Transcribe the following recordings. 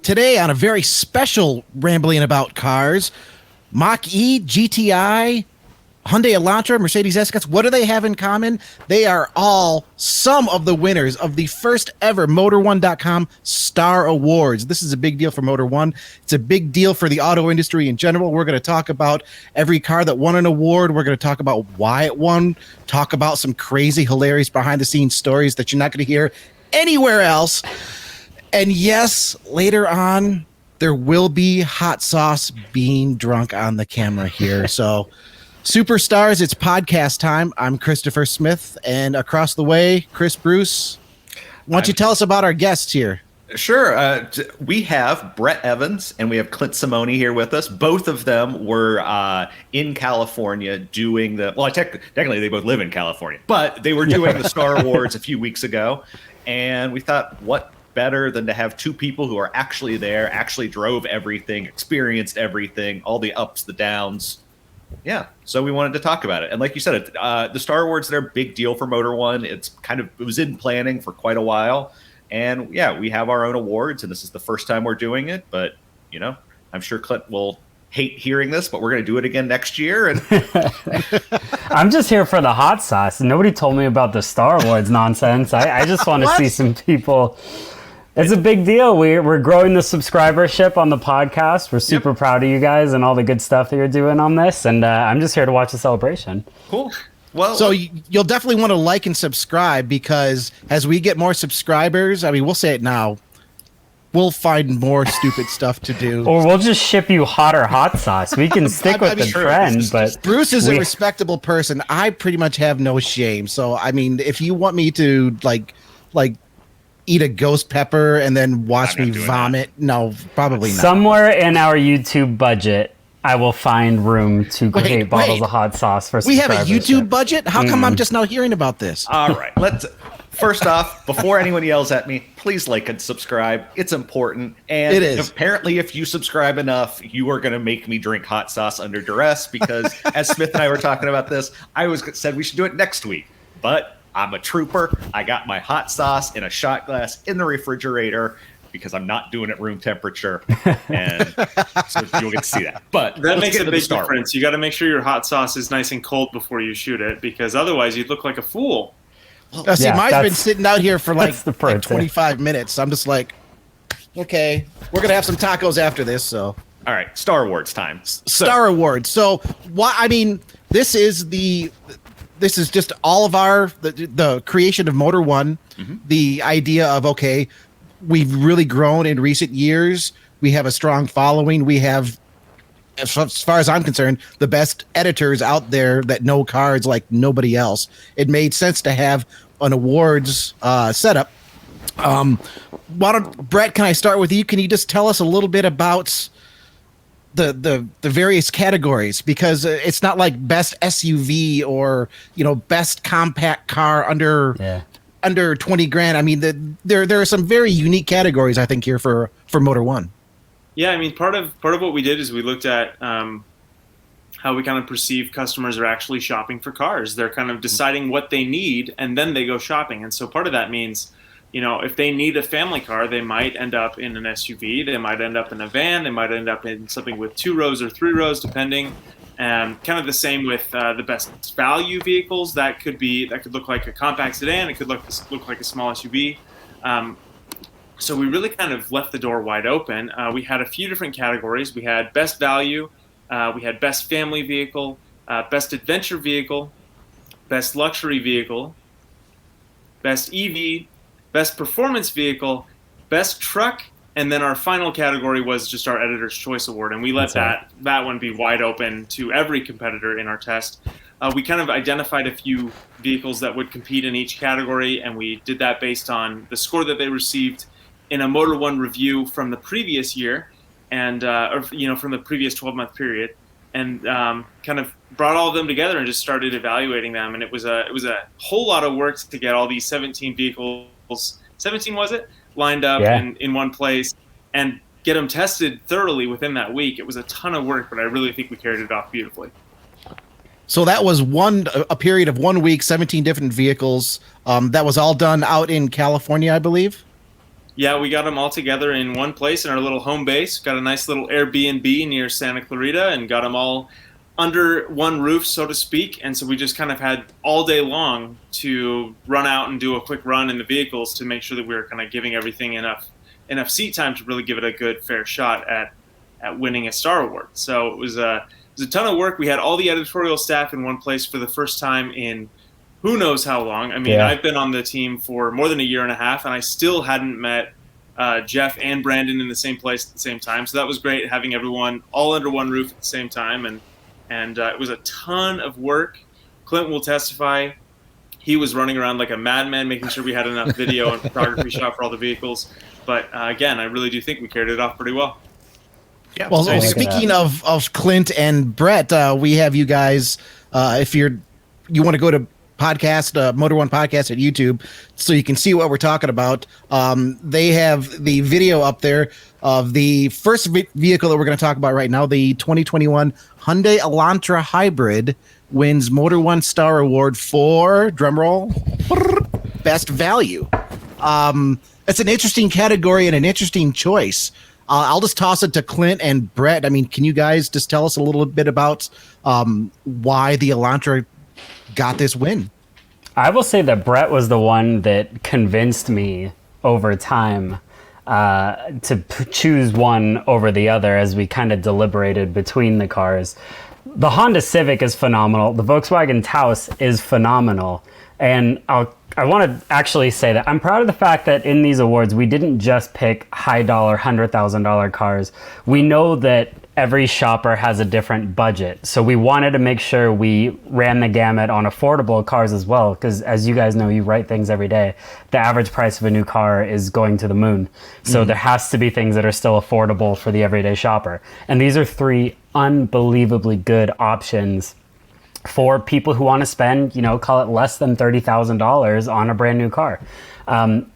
today on a very special Rambling About Cars, Mach-E, GTI, Hyundai Elantra, Mercedes S-Class, what do they have in common? They are all some of the winners of the first ever Motor1.com Star Awards. This is a big deal for Motor1. It's a big deal for the auto industry in general. We're going to talk about every car that won an award. We're going to talk about why it won, talk about some crazy, hilarious behind-the-scenes stories that you're not going to hear anywhere else. And yes, later on, there will be hot sauce being drunk on the camera here. So... Superstars, it's podcast time. I'm Christopher Smith, and across the way, Chris Bruce. Why don't you tell us about our guests here? Sure. We have Brett Evans and we have Clint Simone here with us. Both of them were in California doing technically they both live in California, but they were doing the Star Awards a few weeks ago. And we thought, what better than to have two people who are actually there, actually drove everything, experienced everything, all the ups, the downs. Yeah, so we wanted to talk about it. And like you said, the Star Awards, they're a big deal for Motor1. It was in planning for quite a while. And yeah, we have our own awards, and this is the first time we're doing it. But, I'm sure Clint will hate hearing this, but we're going to do it again next year. And I'm just here for the hot sauce. Nobody told me about the Star Awards nonsense. I just want to see some people... It's a big deal. We're growing the subscribership on the podcast. We're super proud of you guys and all the good stuff that you're doing on this. And I'm just here to watch the celebration. Cool. Well, so you'll definitely want to like and subscribe, because as we get more subscribers, I mean, we'll say it now, we'll find more stupid stuff to do. Or we'll just ship you hotter hot sauce. We can stick with the trend, but Bruce is a respectable person. I pretty much have no shame. So, I mean, if you want me to like eat a ghost pepper and then watch me vomit, no, probably not. Somewhere in our YouTube budget, I will find room to create bottles of hot sauce for we have a YouTube budget? How come I'm just now hearing about this? All right, first off, before anyone yells at me, please like and subscribe. It's important. And it is. Apparently, if you subscribe enough, you are going to make me drink hot sauce under duress, because as Smith and I were talking about this, I said we should do it next week. But I'm a trooper. I got my hot sauce in a shot glass in the refrigerator because I'm not doing it room temperature. And so you'll get to see that. But that makes a big difference. You got to make sure your hot sauce is nice and cold before you shoot it, because otherwise you'd look like a fool. Well, see, mine's been sitting out here for like 25 minutes. I'm just like, okay, we're going to have some tacos after this. So, all right, Star Awards time. Star Awards. So, this is just all of the creation of Motor1, the idea of, okay, we've really grown in recent years. We have a strong following. We have, as far as I'm concerned, the best editors out there that know cars like nobody else. It made sense to have an awards setup. Brett, can I start with you? Can you just tell us a little bit about the various categories, because it's not like best SUV or best compact car under 20 grand. I mean, there are some very unique categories, I think, here for Motor1. Yeah, I mean, part of what we did is we looked at how we kind of perceive customers are actually shopping for cars. They're kind of deciding what they need, and then they go shopping. And so part of that means, if they need a family car, they might end up in an SUV, they might end up in a van, they might end up in something with 2 rows or 3 rows, depending. Kind of the same with the best value vehicles. That could look like a compact sedan. It could look like a small SUV. So we really kind of left the door wide open. We had a few different categories. We had best value, we had best family vehicle, best adventure vehicle, best luxury vehicle, best EV, best performance vehicle, best truck, and then our final category was just our Editor's Choice Award, and we let that one be wide open to every competitor in our test. We kind of identified a few vehicles that would compete in each category, and we did that based on the score that they received in a Motor1 review from the previous year, and from the previous 12-month period, and kind of brought all of them together and just started evaluating them. And it was a whole lot of work to get all these 17 vehicles. 17 was it? Lined up in one place and get them tested thoroughly within that week. It was a ton of work, but I really think we carried it off beautifully. So that was a period of 1 week, 17 different vehicles. That was all done out in California, I believe. Yeah, we got them all together in one place in our little home base. Got a nice little Airbnb near Santa Clarita and got them all under one roof, so to speak. And so we just kind of had all day long to run out and do a quick run in the vehicles to make sure that we were kind of giving everything enough seat time to really give it a good, fair shot at winning a Star Award. So it was a ton of work. We had all the editorial staff in one place for the first time in who knows how long. I mean, I've been on the team for more than a year and a half, and I still hadn't met Jeff and Brandon in the same place at the same time. So that was great, having everyone all under one roof at the same time. And it was a ton of work. Clint will testify. He was running around like a madman, making sure we had enough video and photography shot for all the vehicles. But again, I really do think we carried it off pretty well. Yeah. Well, speaking of Clint and Brett, we have you guys. If you want to go to Motor1 podcast at YouTube, so you can see what we're talking about. They have the video up there of the first vehicle that we're going to talk about right now. The 2021 Hyundai Elantra Hybrid wins Motor1 Star Award for, drumroll, best value. It's an interesting category and an interesting choice. I'll just toss it to Clint and Brett. I mean, can you guys just tell us a little bit about why the Elantra got this win? I will say that Brett was the one that convinced me over time to choose one over the other as we kind of deliberated between the cars. The Honda Civic is phenomenal. The Volkswagen Taos is phenomenal. And I want to actually say that I'm proud of the fact that in these awards, we didn't just pick high dollar, $100,000 cars. We know that every shopper has a different budget. So we wanted to make sure we ran the gamut on affordable cars as well. Because as you guys know, you write things every day. The average price of a new car is going to the moon. So there has to be things that are still affordable for the everyday shopper. And these are three unbelievably good options for people who want to spend, call it less than $30,000 on a brand new car.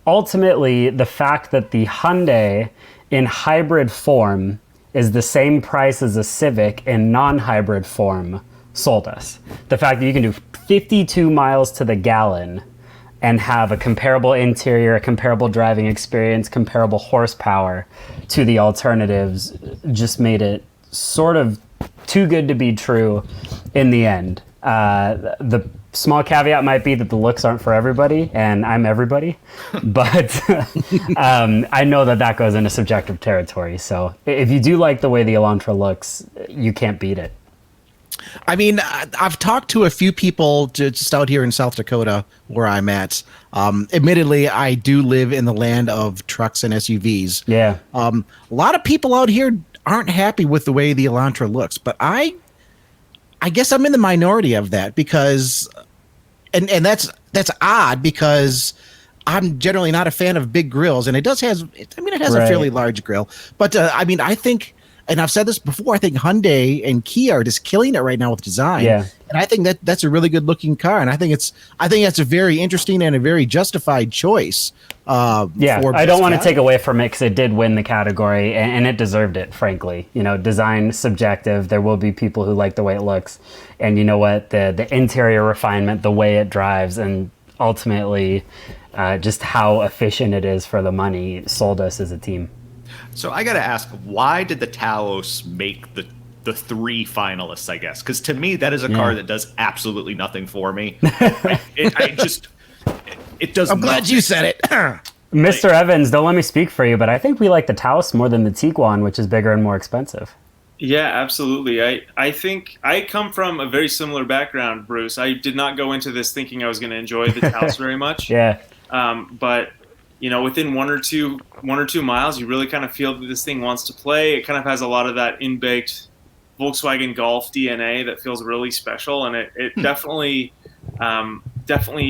Ultimately, the fact that the Hyundai in hybrid form is the same price as a Civic in non-hybrid form sold us. The fact that you can do 52 miles to the gallon and have a comparable interior, a comparable driving experience, comparable horsepower to the alternatives just made it sort of too good to be true in the end. The small caveat might be that the looks aren't for everybody, and I'm everybody, but I know that goes into subjective territory. So if you do like the way the Elantra looks, you can't beat it. I mean, I've talked to a few people just out here in South Dakota where I'm at. Admittedly, I do live in the land of trucks and SUVs. Yeah. A lot of people out here aren't happy with the way the Elantra looks, but I guess I'm in the minority of that because, and that's odd because I'm generally not a fan of big grills, and it has a fairly large grill, but I think, and I've said this before, I think Hyundai and Kia are just killing it right now with design. Yeah. And I think that's a really good looking car, and I think that's a very interesting and a very justified choice. I don't want to take away from it because it did win the category and it deserved it, frankly. Design subjective. There will be people who like the way it looks, and you know what, the interior refinement, the way it drives, and ultimately just how efficient it is for the money sold us as a team. So I got to ask, why did the Taos make the three finalists, I guess? Because to me, that is a car that does absolutely nothing for me. It does. I'm glad you said it. Mr. Evans, don't let me speak for you, but I think we like the Taos more than the Tiguan, which is bigger and more expensive. Yeah, absolutely. I think I come from a very similar background, Bruce. I did not go into this thinking I was going to enjoy the Taos very much. Yeah. But within one or two miles, you really kind of feel that this thing wants to play. It kind of has a lot of that in-baked Volkswagen Golf DNA that feels really special, and it definitely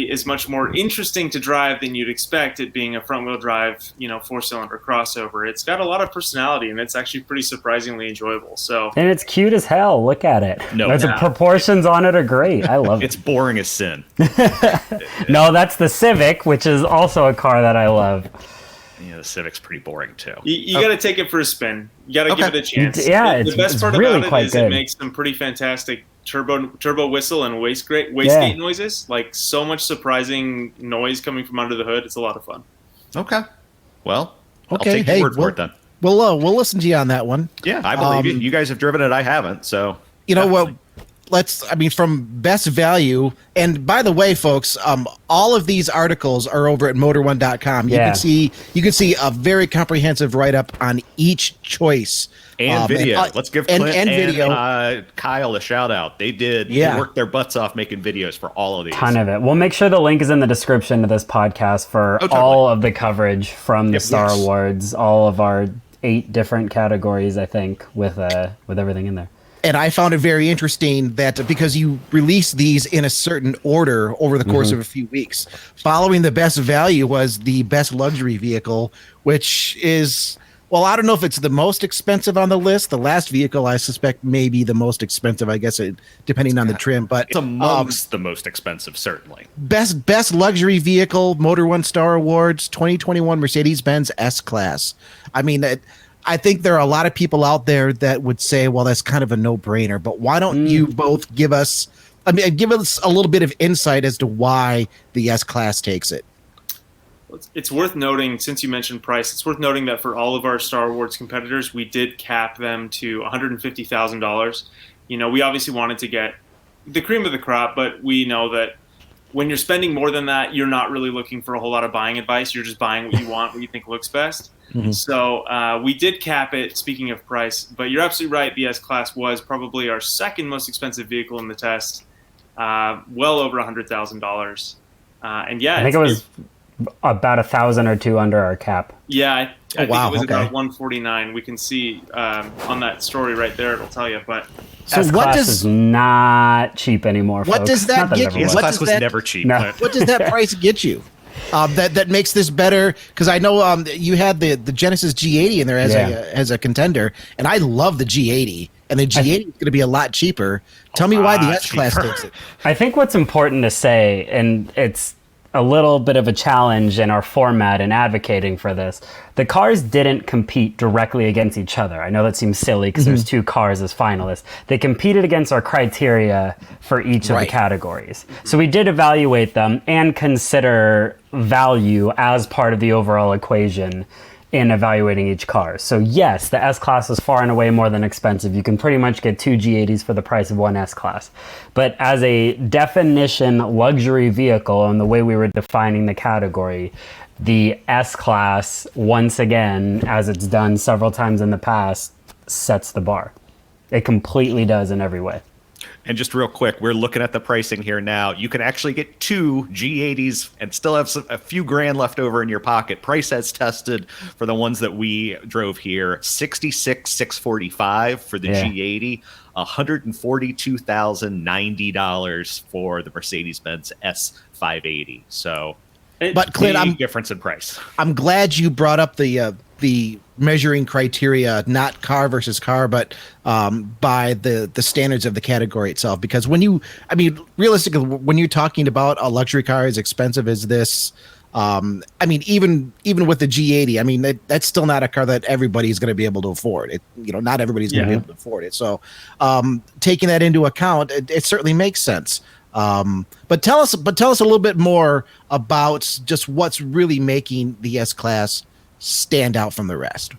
is much more interesting to drive than you'd expect, it being a front-wheel drive, 4-cylinder crossover. It's got a lot of personality, and it's actually pretty surprisingly enjoyable. So, and it's cute as hell. Look at it. The proportions on it are great. I love it. It's boring as sin. No, that's the Civic, which is also a car that I love. Yeah, the Civic's pretty boring too. You got to take it for a spin. You got to give it a chance. Yeah, the best part really about it is good. it makes some pretty fantastic turbo whistle and wastegate noises. Like so much surprising noise coming from under the hood. It's a lot of fun. Okay. Well, I'll Okay, take your hey, word for it then. we'll listen to you on that one. Yeah, I believe you. You guys have driven it. I haven't. So You know what? definitely. From best value, and by the way, folks, all of these articles are over at motor1.com. You Yeah. can see a very comprehensive write up on each choice. And video. Let's give Clint and video. Kyle a shout out. They did. Yeah. They worked their butts off making videos for all of these. Ton of it. We'll make sure the link is in the description of this podcast for totally. all of the coverage from the Star Yes. Awards, all of our 8 different categories, I think, with everything in there. And I found it very interesting that because you release these in a certain order over the course of a few weeks, following the best value was the best luxury vehicle, which is, well, I don't know if it's the most expensive on the list. The last vehicle, I suspect, may be the most expensive, I guess, depending on the trim. But It's amongst the most expensive, certainly. best luxury vehicle, Motor1 Star Awards, 2021 Mercedes-Benz S-Class. I mean, I think there are a lot of people out there that would say, well, that's kind of a no-brainer, but why don't you both give us a little bit of insight as to why the S-Class takes it? It's worth noting, since you mentioned price, it's worth noting that for all of our Star Awards competitors, we did cap them to $150,000. You know, we obviously wanted to get the cream of the crop, but we know that when you're spending more than that, you're not really looking for a whole lot of buying advice. You're just buying what you want, what you think looks best. So we did cap it, speaking of price, but you're absolutely right. The S-Class was probably our second most expensive vehicle in the test, well over $100,000. And yeah, I think it was about 1,000 or 2 under our cap. Yeah, I think wow, it was okay. about 149. We can see on that story right there, it'll tell you. But So S-Class is not cheap anymore, what folks. does that Not it get ever you? was. What S-Class does was that- never cheap. No. but- What does that price get you? That makes this better, because I know you had the Genesis G80 in there as a contender, and I love the G80, and the G80 is going to be a lot cheaper. Tell me why the S-Class cheaper. takes it. I think what's important to say, and it's a little bit of a challenge in our format and advocating for this, the cars didn't compete directly against each other. I know that seems silly because there's 2 cars as finalists. They competed against our criteria for each of the Right. categories. So we did evaluate them and consider value as part of the overall equation in evaluating each car. So yes, the S-Class is far and away more than expensive. You can pretty much get 2 G80s for the price of 1 S-Class. But as a definition luxury vehicle, and the way we were defining the category, the S-Class, once again, as it's done several times in the past, sets the bar. It completely does in every way. And just real quick, we're looking at the pricing here now. You can actually get 2 G80s and still have a few grand left over in your pocket. Price as tested for the ones that we drove here, $66,645 for the G80, $142,090 for the Mercedes-Benz S580. So, But Clint, big difference in price. I'm glad you brought up the measuring criteria, not car versus car, but by the standards of the category itself. Because realistically, when you're talking about a luxury car as expensive as this, even with the G80, that's still not a car that everybody's going to be able to afford. Not everybody's going to be able to afford it. So, taking that into account, it certainly makes sense. But tell us a little bit more about just what's really making the S-Class stand out from the rest.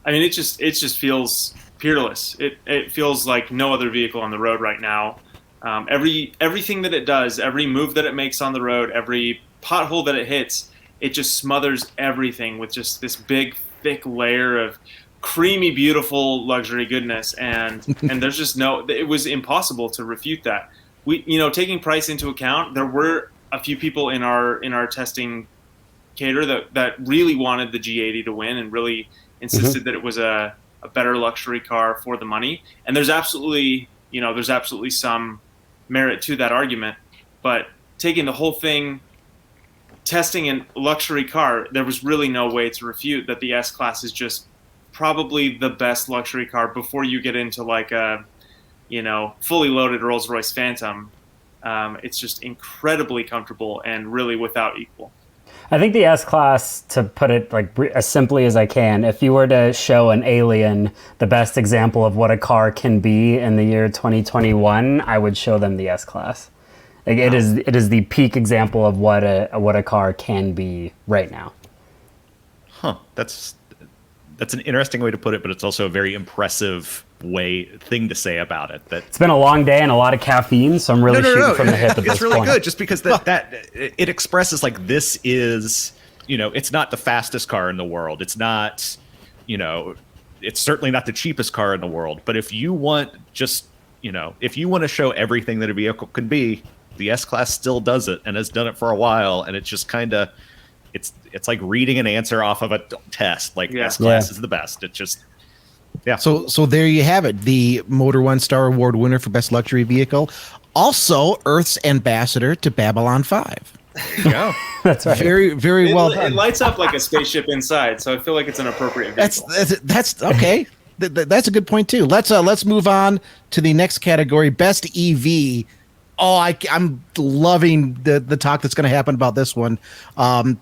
I mean, it just feels peerless. It feels like no other vehicle on the road right now. Everything that it does, every move that it makes on the road, every pothole that it hits, it just smothers everything with just this big, thick layer of creamy, beautiful luxury goodness. And there's just it was impossible to refute that. Taking price into account, there were a few people in our testing cater that really wanted the G80 to win and really insisted that it was a better luxury car for the money. And there's absolutely some merit to that argument. But taking the whole thing, testing a luxury car, there was really no way to refute that the S-Class is just probably the best luxury car before you get into like a, fully loaded Rolls-Royce Phantom. It's just incredibly comfortable and really without equal. I think the S-Class, to put it as simply as I can, if you were to show an alien the best example of what a car can be in the year 2021, I would show them the S-Class. It is the peak example of what a car can be right now. Huh. That's an interesting way to put it, but it's also a very impressive thing to say about it. That It's been a long day and a lot of caffeine, so I'm really shooting from the hip at this it's really point. good just because that it expresses like this is, it's not the fastest car in the world. It's not, it's certainly not the cheapest car in the world. But if you want if you want to show everything that a vehicle can be, the S-Class still does it and has done it for a while. And it's just kind of, it's like reading an answer off of a test. Like S-Class is the best. It just, yeah. So there you have it. The Motor1 Star Award winner for Best Luxury Vehicle. Also, Earth's ambassador to Babylon 5. Yeah. That's right. Very, very well done. It lights up like a spaceship inside, so I feel like it's an appropriate vehicle. That's okay. That's a good point too. Let's move on to the next category, Best EV. Oh, I'm loving the talk that's going to happen about this one,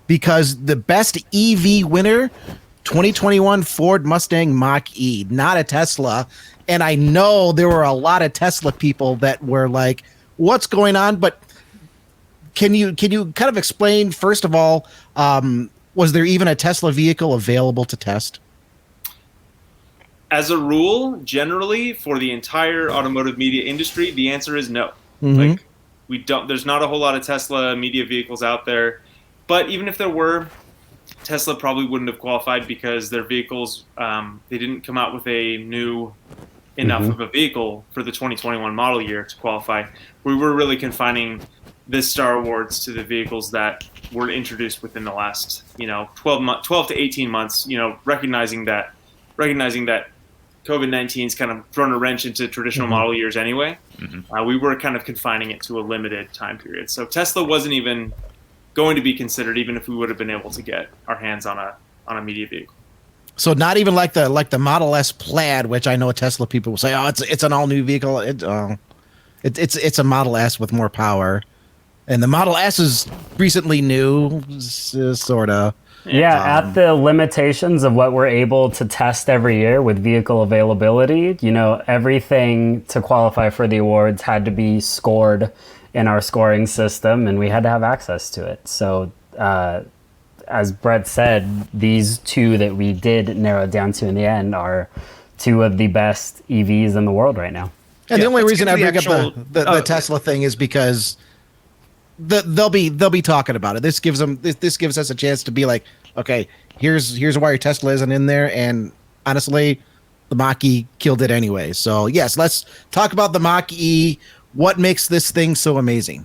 because the Best EV winner, 2021 Ford Mustang Mach-E, not a Tesla. And I know there were a lot of Tesla people that were like, "What's going on?" But can you kind of explain, first of all, was there even a Tesla vehicle available to test? As a rule, generally for the entire automotive media industry, the answer is no. Mm-hmm. Like there's not a whole lot of Tesla media vehicles out there. But even if there were, Tesla probably wouldn't have qualified because their vehicles, they didn't come out with a new enough of a vehicle for the 2021 model year to qualify. We were really confining this Star Awards to the vehicles that were introduced within the last, 12 to 18 months, recognizing that COVID-19's kind of thrown a wrench into traditional model years anyway. We were kind of confining it to a limited time period. So Tesla wasn't even going to be considered, even if we would have been able to get our hands on a media vehicle. So not even like the Model S Plaid, which I know Tesla people will say, "Oh, it's an all new vehicle." It's a Model S with more power, and the Model S is recently new, sort of. Yeah, at the limitations of what we're able to test every year with vehicle availability, everything to qualify for the awards had to be scored in our scoring system, and we had to have access to it. So, as Brett said, these two that we did narrow it down to in the end are two of the best EVs in the world right now. And the only reason I bring up the Tesla thing is because they'll be talking about it. This gives us a chance to be like, okay, here's why your Tesla isn't in there, and honestly, the Mach-E killed it anyway. So yes, let's talk about the Mach-E. What makes this thing so amazing?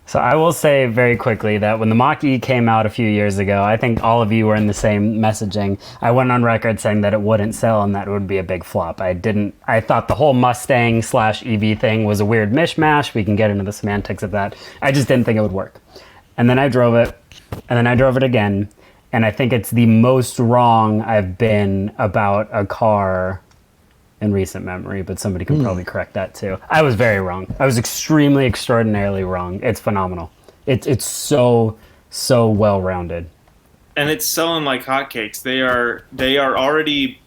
So I will say very quickly that when the Mach-E came out a few years ago, I think all of you were in the same messaging. I went on record saying that it wouldn't sell and that it would be a big flop. I thought the whole Mustang/EV thing was a weird mishmash. We can get into the semantics of that. I just didn't think it would work. And then I drove it, and then I drove it again, and I think it's the most wrong I've been about a car in recent memory, but somebody can probably correct that too. I was very wrong. I was extremely, extraordinarily wrong. It's phenomenal. It's so well-rounded. And it's selling like hotcakes. They've already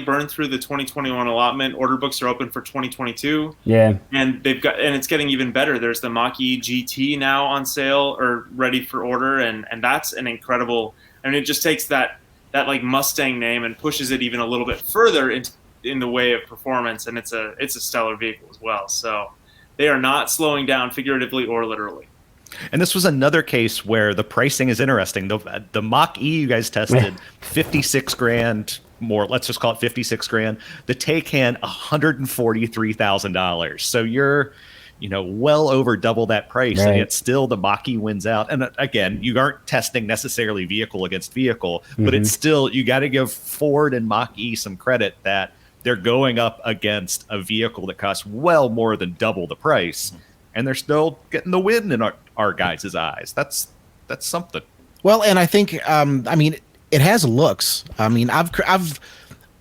burned through the 2021 allotment. Order books are open for 2022. Yeah. And it's getting even better. There's the Mach-E GT now on sale or ready for order, and that's an incredible. I mean, it just takes that like Mustang name and pushes it even a little bit further in the way of performance, and it's a stellar vehicle as well. So they are not slowing down figuratively or literally. And this was another case where the pricing is interesting. The Mach-E you guys tested, $56,000 more. Let's just call it $56,000. The Taycan, $143,000. So you're, well over double that price, right. And yet still the Mach-E wins out. And again, you aren't testing necessarily vehicle against vehicle, but it's still, you got to give Ford and Mach-E some credit that they're going up against a vehicle that costs well more than double the price, and they're still getting the win in our guys' eyes. That's something. Well, and I think, it has looks. I mean,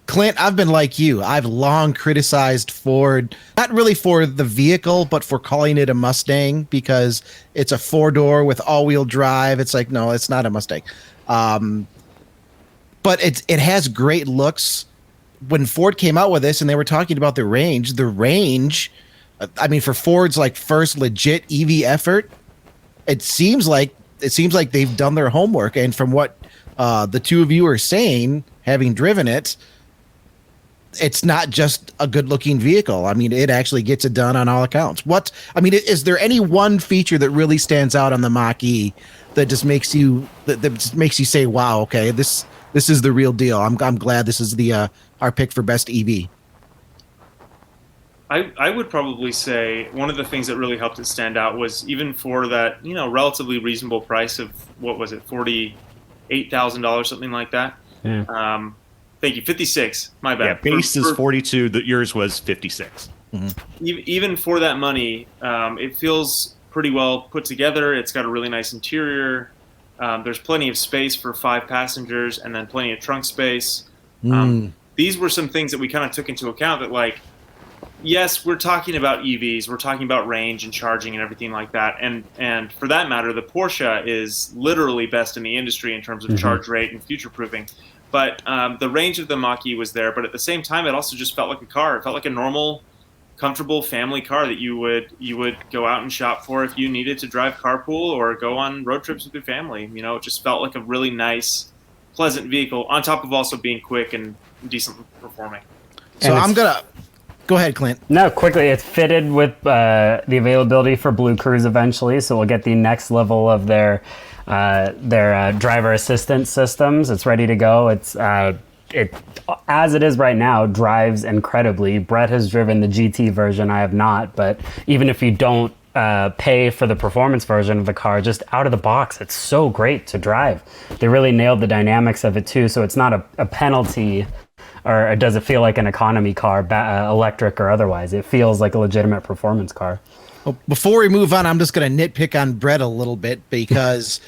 Clint, I've been like you. I've long criticized Ford, not really for the vehicle, but for calling it a Mustang because it's a four-door with all-wheel drive. It's like, no, it's not a Mustang. But it has great looks. When Ford came out with this and they were talking about the range, for Ford's like first legit EV effort, it seems like they've done their homework. And from what the two of you are saying, having driven it, it's not just a good-looking vehicle. I mean, it actually gets it done on all accounts. Is there any one feature that really stands out on the Mach-E that just makes you say, "Wow, okay, this is the real deal." I'm glad this is the our pick for best EV. I would probably say one of the things that really helped it stand out was even for that, relatively reasonable price of, what was it, $48,000, something like that. Yeah. Thank you, 56. My bad. Yeah, base is 42. Yours was 56. Even for that money, it feels pretty well put together. It's got a really nice interior. There's plenty of space for 5 passengers, and then plenty of trunk space. These were some things that we kind of took into account. That, like, yes, we're talking about EVs, we're talking about range and charging and everything like that. And for that matter, the Porsche is literally best in the industry in terms of charge rate and future proofing. But the range of the Mach-E was there, but at the same time, it also just felt like a car. It felt like a normal, comfortable family car that you would go out and shop for if you needed to drive carpool or go on road trips with your family. It just felt like a really nice, pleasant vehicle, on top of also being quick and decent performing. So I'm gonna go ahead, Clint. No, quickly, it's fitted with the availability for Blue Cruise eventually, so we'll get the next level of their driver assistance systems. It's ready to go. It as it is right now, drives incredibly. Brett has driven the GT version. I have not, but even if you don't pay for the performance version of the car, just out of the box, it's so great to drive. They really nailed the dynamics of it too, so it's not a penalty, or does it feel like an economy car, electric or otherwise. It feels like a legitimate performance car. Well, before we move on, I'm just going to nitpick on Brett a little bit because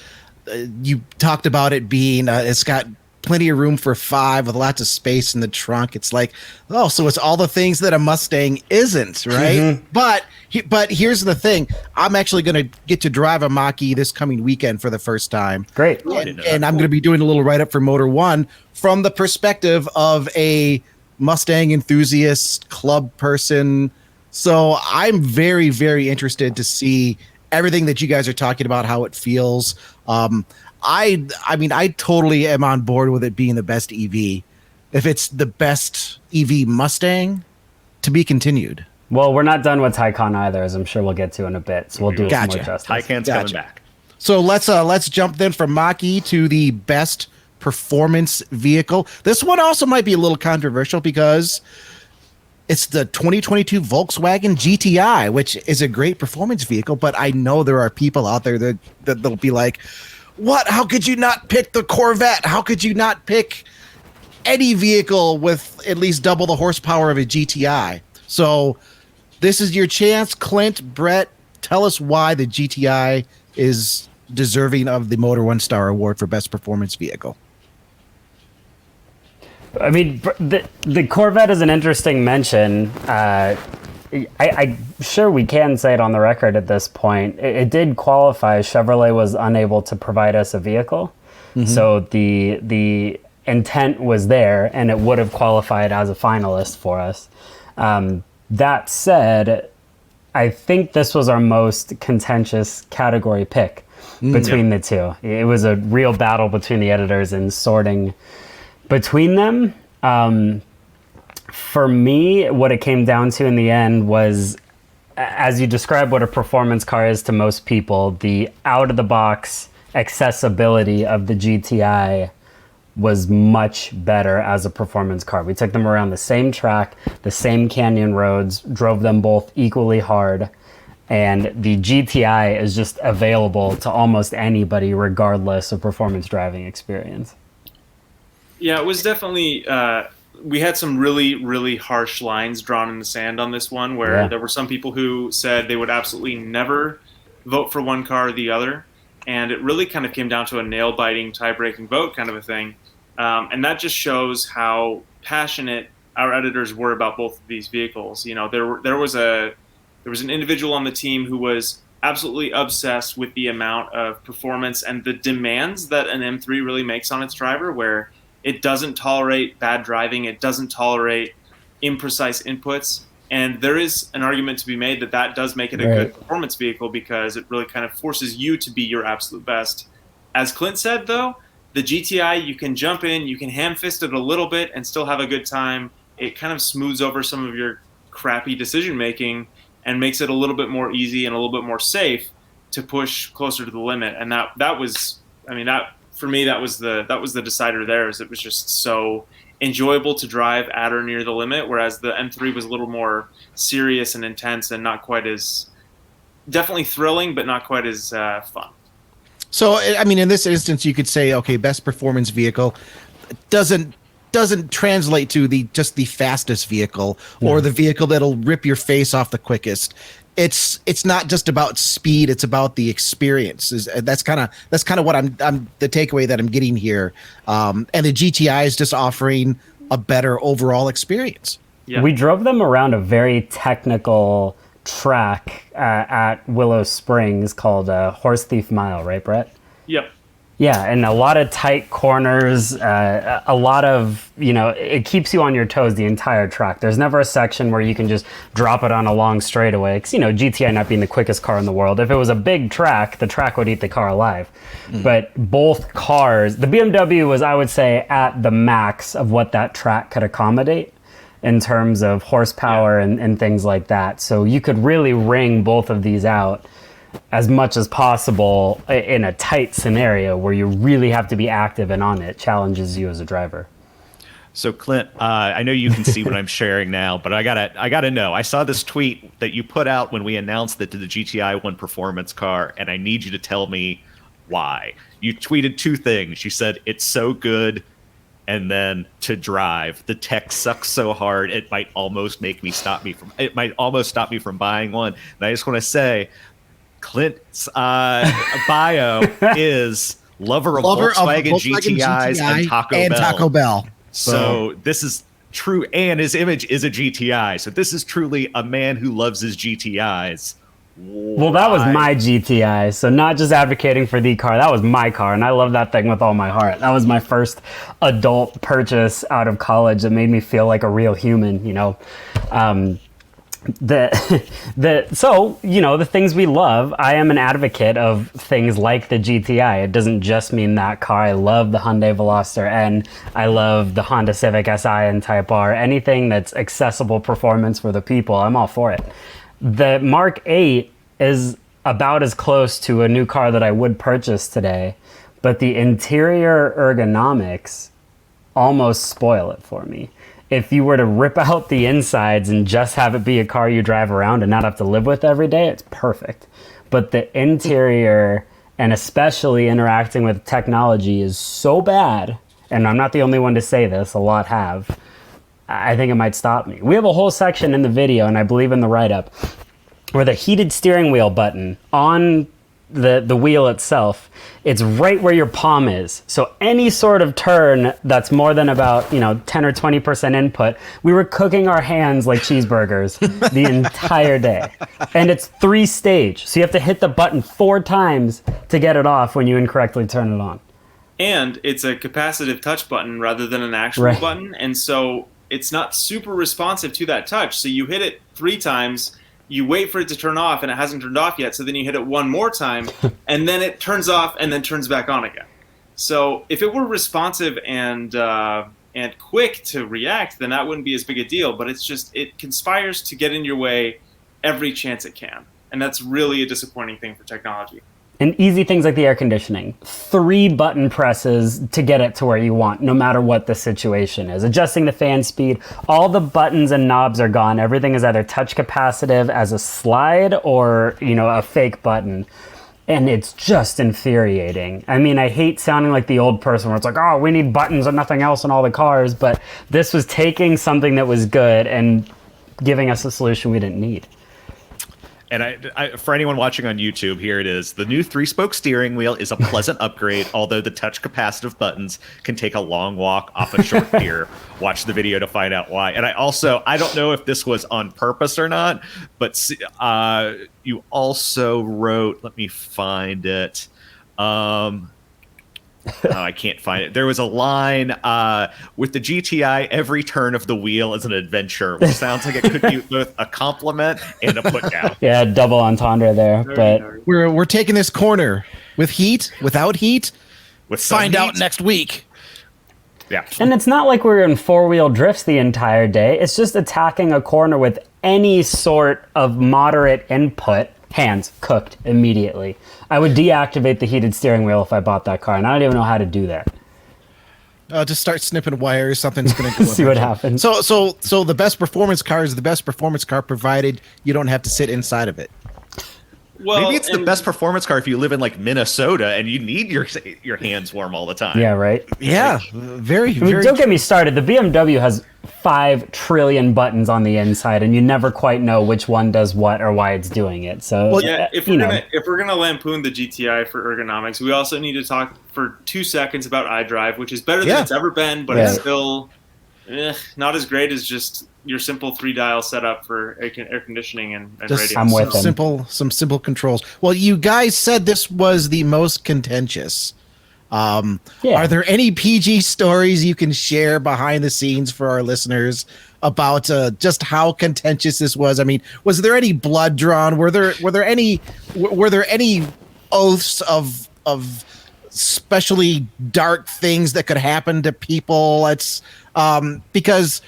you talked about it being, it's got plenty of room for 5 with lots of space in the trunk. It's like, oh, so it's all the things that a Mustang isn't, right? But here's the thing. I'm actually going to get to drive a Mach-E this coming weekend for the first time. Great. And I'm going to be doing a little write-up for Motor1 from the perspective of a Mustang enthusiast, club person. So I'm very, very interested to see everything that you guys are talking about, how it feels. I totally am on board with it being the best EV. If it's the best EV Mustang, to be continued. Well, we're not done with Taycan either, as I'm sure we'll get to in a bit. So we'll do some more justice. Taycan's coming back. So let's jump then from Mach-E to the best performance vehicle. This one also might be a little controversial because it's the 2022 Volkswagen GTI, which is a great performance vehicle, but I know there are people out there that they'll be like, what? How could you not pick the Corvette? How could you not pick any vehicle with at least double the horsepower of a GTI? So this is your chance. Clint, Brett, tell us why the GTI is deserving of the Motor1 Star Award for best performance vehicle. I mean, the Corvette is an interesting mention. I'm sure we can say it on the record at this point. It did qualify. Chevrolet was unable to provide us a vehicle. So the intent was there, and it would have qualified as a finalist for us. That said, I think this was our most contentious category pick between the two. It was a real battle between the editors in sorting between them. For me, what it came down to in the end was, as you described what a performance car is to most people, the out-of-the-box accessibility of the GTI was much better as a performance car. We took them around the same track, the same canyon roads, drove them both equally hard, and the GTI is just available to almost anybody regardless of performance driving experience. Yeah, it was definitely, we had some really, really harsh lines drawn in the sand on this one, where there were some people who said they would absolutely never vote for one car or the other. And it really kind of came down to a nail-biting, tie-breaking vote kind of a thing. And that just shows how passionate our editors were about both of these vehicles. You know, there was an individual on the team who was absolutely obsessed with the amount of performance and the demands that an M3 really makes on its driver, where it doesn't tolerate bad driving, it doesn't tolerate imprecise inputs. And there is an argument to be made that does make it a good performance vehicle, because it really kind of forces you to be your absolute best. As Clint said, though, The GTI, you can jump in, you can ham fist it a little bit and still have a good time. It kind of smooths over some of your crappy decision making and makes it a little bit more easy and a little bit more safe to push closer to the limit. And that was, I mean, that for me, that was the decider there. Is it was just so enjoyable to drive at or near the limit, whereas the M3 was a little more serious and intense and not quite as, definitely thrilling, but not quite as fun. So, I mean, in this instance, you could say, okay, best performance vehicle doesn't translate to just the fastest vehicle or the vehicle that'll rip your face off the quickest. It's not just about speed; it's about the experience. That's kind of what I'm the takeaway that I'm getting here. And the GTI is just offering a better overall experience. Yeah. We drove them around a very technical track at Willow Springs called Horse Thief Mile, right, Brett? Yep. Yeah, and a lot of tight corners, a lot of, it keeps you on your toes the entire track. There's never a section where you can just drop it on a long straightaway. Because, GTI not being the quickest car in the world. If it was a big track, the track would eat the car alive. But both cars, the BMW was, I would say, at the max of what that track could accommodate in terms of horsepower and things like that. So you could really wring both of these out as much as possible in a tight scenario where you really have to be active and on it. Challenges you as a driver. So Clint, I know you can see what I'm sharing now, but I gotta know. I saw this tweet that you put out when we announced that the GTI won performance car, and I need you to tell me why. You tweeted two things. You said it's so good, and then to drive. The tech sucks so hard it might almost stop me from buying one. And I just want to say, Clint's bio is lover of Volkswagen GTIs and Taco Bell. So this is true, and his image is a GTI. So this is truly a man who loves his GTIs. Well, that was my GTI, so not just advocating for the car. That was my car, and I love that thing with all my heart. That was my first adult purchase out of college that made me feel like a real human, the things we love. I am an advocate of things like the GTI. It doesn't just mean that car. I love the Hyundai Veloster N. I love the Honda Civic Si and Type R. Anything that's accessible performance for the people, I'm all for it. The Mark 8 is about as close to a new car that I would purchase today, but the interior ergonomics almost spoil it for me. If you were to rip out the insides and just have it be a car you drive around and not have to live with every day, it's perfect. But the interior, and especially interacting with technology, is so bad, and I'm not the only one to say this, a lot have, I think it might stop me. We have a whole section in the video, and I believe in the write-up, where the heated steering wheel button on the wheel itself, it's right where your palm is. So any sort of turn that's more than about 10 or 20% input, we were cooking our hands like cheeseburgers the entire day. And it's 3-stage, so you have to hit the button 4 times to get it off when you incorrectly turn it on. And it's a capacitive touch button rather than an actual button, and so it's not super responsive to that touch. So you hit it 3 times, you wait for it to turn off, and it hasn't turned off yet. So then you hit it one more time, and then it turns off and then turns back on again. So if it were responsive and quick to react, then that wouldn't be as big a deal. But it conspires to get in your way every chance it can. And that's really a disappointing thing for technology. And easy things like the air conditioning. 3 button presses to get it to where you want, no matter what the situation is. Adjusting the fan speed, all the buttons and knobs are gone. Everything is either touch capacitive as a slide or, a fake button. And it's just infuriating. I mean, I hate sounding like the old person where it's like, oh, we need buttons and nothing else in all the cars. But this was taking something that was good and giving us a solution we didn't need. And I, for anyone watching on YouTube, here it is. The new 3-spoke steering wheel is a pleasant upgrade, although the touch capacitive buttons can take a long walk off a short pier. Watch the video to find out why. And I don't know if this was on purpose or not, but you also wrote, let me find it. I can't find it. There was a line with the GTI, every turn of the wheel is an adventure, which sounds like it could be both a compliment and a put down. Yeah, double entendre there. But we're taking this corner with heat, without heat. with some Find out heat. next week. Yeah. And it's not like we're in four-wheel drifts the entire day. It's just attacking a corner with any sort of moderate input. Hands cooked immediately. I would deactivate the heated steering wheel if I bought that car, and I don't even know how to do that. Just start snipping wires. Something's going to go. See what happens. So the best performance car is the best performance car, provided you don't have to sit inside of it. Well, Maybe it's the best performance car if you live in like Minnesota and you need your hands warm all the time. Yeah, right? Yeah, very, I mean, very. don't get me started. The BMW has 5 trillion buttons on the inside, and you never quite know which one does what or why it's doing it. So, Well, Yeah, if we're gonna lampoon the GTI for ergonomics, we also need to talk for 2 seconds about iDrive, which is better than it's ever been, but it's still not as great as just your simple 3-dial setup for air conditioning and Just radio. I'm with some them. some simple controls. Well, you guys said this was the most contentious. Yeah. Are there any PG stories you can share behind the scenes for our listeners about just how contentious this was? I mean, was there any blood drawn? Were there any oaths of especially dark things that could happen to people? It's because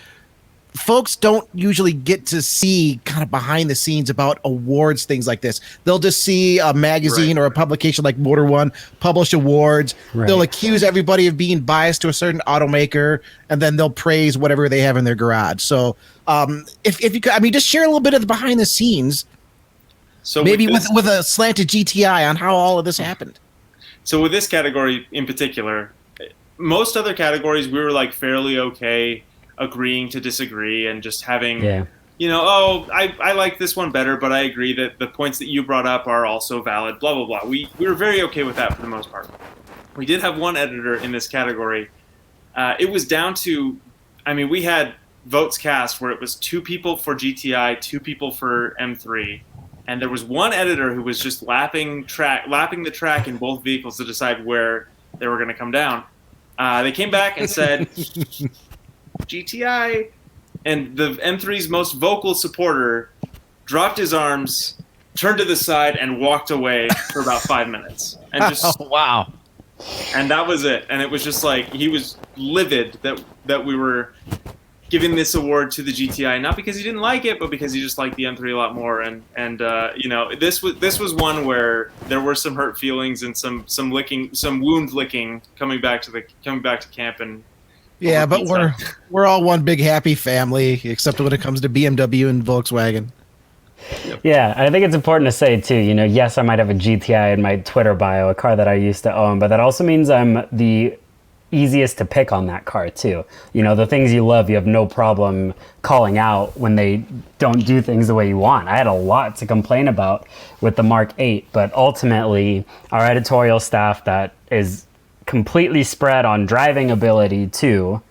folks don't usually get to see kind of behind the scenes about awards, things like this. They'll just see a magazine or a publication like Motor1 publish awards. Right. They'll accuse everybody of being biased to a certain automaker, and then they'll praise whatever they have in their garage. So if you could, I mean, just share a little bit of the behind the scenes, So maybe with with a slanted GTI on how all of this happened. So with this category in particular, most other categories we were like fairly okay agreeing to disagree and just having, I like this one better, but I agree that the points that you brought up are also valid, blah, blah, blah. We were very okay with that for the most part. We did have one editor in this category. It was down to, we had votes cast where it was 2 people for GTI, 2 people for M3. And there was one editor who was just lapping the track in both vehicles to decide where they were going to come down. They came back and said, GTI. And the M3's most vocal supporter dropped his arms, turned to the side, and walked away for about 5 minutes. And just Wow. And that was it. And it was just like he was livid that we were giving this award to the GTI, not because he didn't like it, but because he just liked the M3 a lot more. And this was one where there were some hurt feelings and some wound licking coming back to camp. And Yeah, but we're all one big happy family, except when it comes to BMW and Volkswagen. Yeah, I think it's important to say too, yes, I might have a GTI in my Twitter bio, a car that I used to own, but that also means I'm the easiest to pick on that car too. The things you love, you have no problem calling out when they don't do things the way you want. I had a lot to complain about with the Mark 8, but ultimately our editorial staff that is completely spread on driving ability too,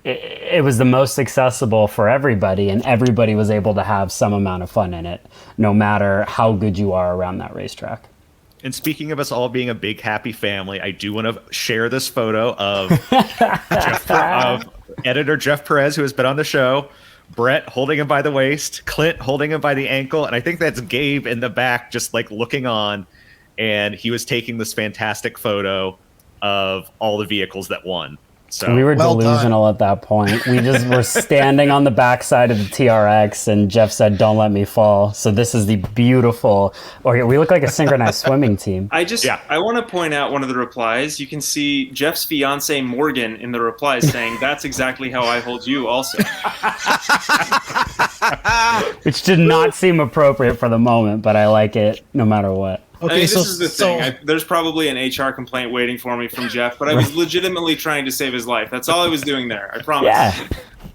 it was the most accessible for everybody, and everybody was able to have some amount of fun in it, no matter how good you are around that racetrack. And speaking of us all being a big happy family, I do want to share this photo of of editor Jeff Perez, who has been on the show, Brett holding him by the waist, Clint holding him by the ankle, and I think that's Gabe in the back just like looking on, and he was taking this fantastic photo of all the vehicles that won. So We were Well delusional at that point. We just were standing on the backside of the TRX, and Jeff said, "Don't let me fall." So this is the beautiful, we look like a synchronized swimming team. I want to point out one of the replies. You can see Jeff's fiance Morgan in the replies saying, "That's exactly how I hold you also." Which did not seem appropriate for the moment, but I like it no matter what. Okay, this is the thing. There's probably an HR complaint waiting for me from Jeff, but I was legitimately trying to save his life. That's all I was doing there. I promise. Yeah.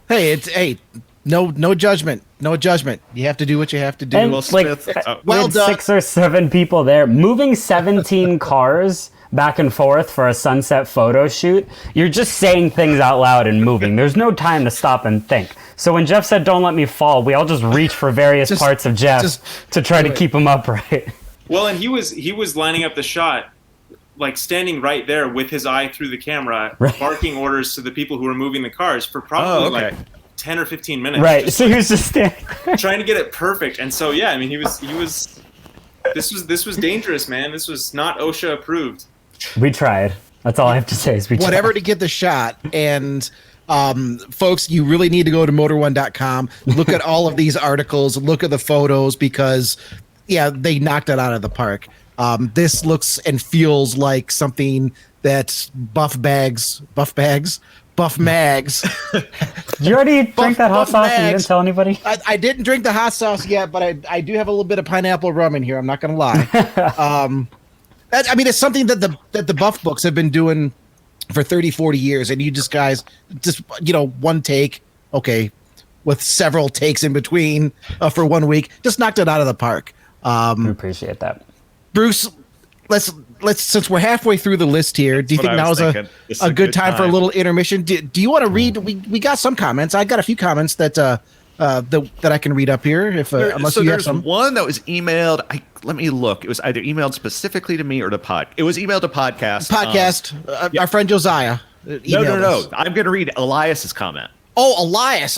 Hey, no judgment, no judgment. You have to do what you have to do. And Will like, Smith, we had done. 6 or 7 people there moving 17 cars back and forth for a sunset photo shoot. You're just saying things out loud and moving. There's no time to stop and think. So when Jeff said, "Don't let me fall," we all just reached for various parts of Jeff to try to keep him upright. Well, and he was lining up the shot, like standing right there with his eye through the camera, barking orders to the people who were moving the cars for probably like 10 or 15 minutes. Right. So he was just standing trying to get it perfect. And so, yeah, he was, this was dangerous, man. This was not OSHA approved. We tried. That's all I have to say is we whatever tried. to give the shot. And folks, you really need to go to motor1.com. Look at all of these articles. Look at the photos because, yeah, they knocked it out of the park. This looks and feels like something that Buff Mags. You already drink that hot Buff sauce and you Mags. didn't tell anybody? I didn't drink the hot sauce yet, but I do have a little bit of pineapple rum in here. I'm not going to lie. I mean, it's something that the Buff books have been doing for 30, 40 years. And you guys, one take, okay, with several takes in between for 1 week, just knocked it out of the park. We appreciate that. Bruce, let's since we're halfway through the list here, do you think now is a good time for a little intermission? Do you want to read? We got some comments. I got a few comments that I can read up here. If unless so you have there's some. one that was emailed. Let me look. It was either emailed specifically to me or to pod. It was emailed to podcast. Our friend Josiah. No. I'm going to read Elias's comment. Oh, Elias.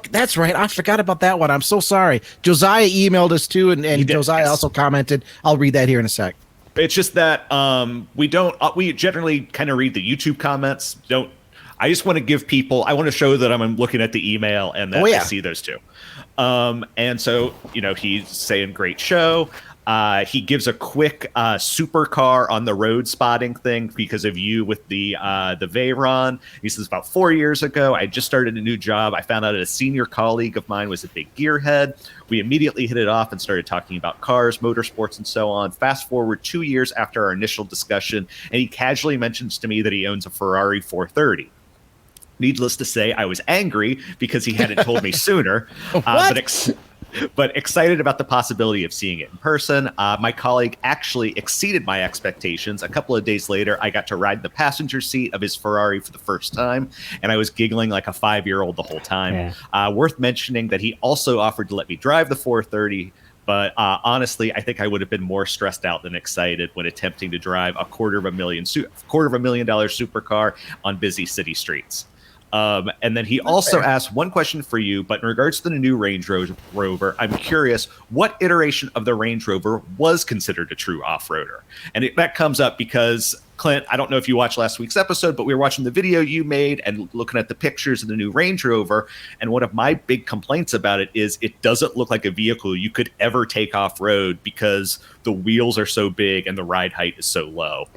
That's right. I forgot about that one. I'm so sorry. Josiah emailed us too, and Josiah also commented. I'll read that here in a sec. It's just that we generally kind of read the YouTube comments. I just want to give people, I want to show that I'm looking at the email and that I see those too. And so, he's saying great show. He gives a quick supercar on the road spotting thing because of you with the Veyron. He says, about 4 years ago, I just started a new job. I found out that a senior colleague of mine was a big gearhead. We immediately hit it off and started talking about cars, motorsports, and so on. Fast forward 2 years after our initial discussion, and he casually mentions to me that he owns a Ferrari 430. Needless to say, I was angry because he hadn't told me sooner. But excited about the possibility of seeing it in person. My colleague actually exceeded my expectations. A couple of days later, I got to ride the passenger seat of his Ferrari for the first time, and I was giggling like a 5-year-old the whole time. Yeah. Worth mentioning that he also offered to let me drive the 430, but honestly, I think I would have been more stressed out than excited when attempting to drive a $250,000 supercar on busy city streets. And then he also asked one question for you, but in regards to the new Range Rover, I'm curious what iteration of the Range Rover was considered a true off-roader? And that comes up because, Clint, I don't know if you watched last week's episode, but we were watching the video you made and looking at the pictures of the new Range Rover. And one of my big complaints about it is it doesn't look like a vehicle you could ever take off-road because the wheels are so big and the ride height is so low.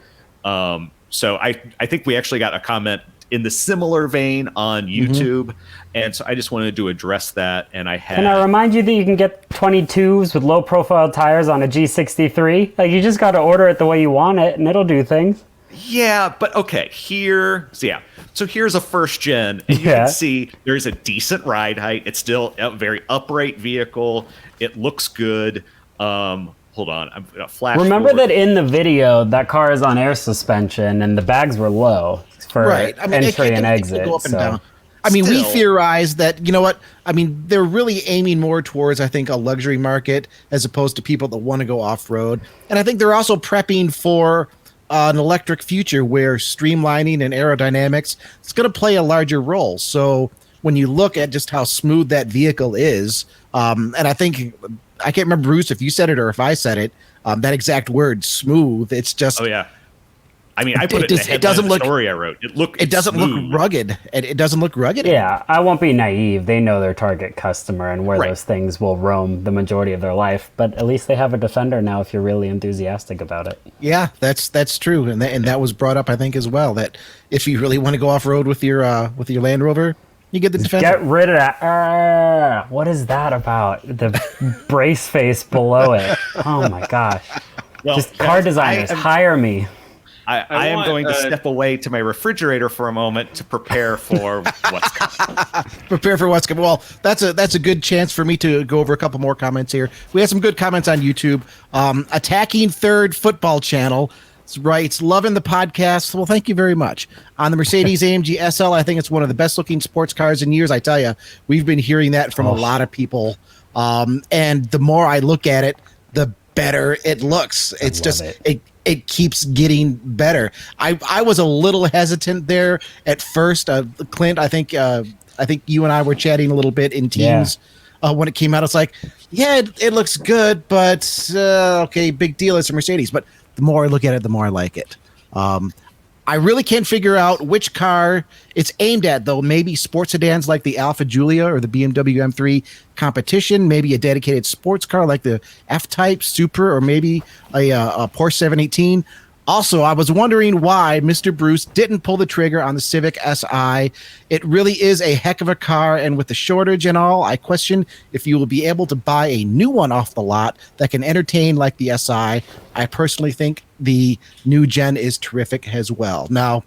So I think we actually got a comment in the similar vein on YouTube. And so I just wanted to address that. And Can I remind you that you can get 22s with low profile tires on a G63? Like, you just got to order it the way you want it and it'll do things. Yeah, but okay, so here's a first gen, and you can see there's a decent ride height. It's still a very upright vehicle. It looks good. Hold on, I'm gonna flash. Remember forward. that in the video, that car is on air suspension and the bags were low for entry and exit. Go up and down. I mean, we theorize that, they're really aiming more towards, I think, a luxury market as opposed to people that want to go off-road. And I think they're also prepping for an electric future where streamlining and aerodynamics is going to play a larger role. So when you look at just how smooth that vehicle is, and I think, I can't remember, Bruce, if you said it or if I said it, that exact word, smooth, it's just... Oh, yeah. I mean, I put it doesn't look story I wrote. It doesn't look rugged. It doesn't look rugged. Yeah, I won't be naive. They know their target customer and where those things will roam the majority of their life. But at least they have a Defender now if you're really enthusiastic about it. Yeah, that's true. And that was brought up, I think, as well, that if you really want to go off-road with your Land Rover, you get the Defender. Get rid of that. What is that about? The brace face below it. Oh, my gosh. Well, just car designers, hire me. I am going to step away to my refrigerator for a moment to prepare for what's coming. Prepare for what's coming. Well, that's a good chance for me to go over a couple more comments here. We have some good comments on YouTube. Attacking Third Football Channel writes, loving the podcast. Well, thank you very much. On the Mercedes-AMG SL, I think it's one of the best looking sports cars in years. I tell you, we've been hearing that from a lot of people. And the more I look at it, the better it looks. It's just it keeps getting better. I was a little hesitant there at first. Clint, I think you and I were chatting a little bit in Teams when it came out. It's like, it looks good, but okay, big deal. It's a Mercedes. But the more I look at it, the more I like it. I really can't figure out which car it's aimed at, though. Maybe sports sedans like the Alfa Giulia or the BMW M3 Competition, maybe a dedicated sports car like the F-Type Super, or maybe a Porsche 718. Also, I was wondering why Mr. Bruce didn't pull the trigger on the Civic Si. It really is a heck of a car, and with the shortage and all, I question if you will be able to buy a new one off the lot that can entertain like the Si. I personally think the new gen is terrific as well. Now,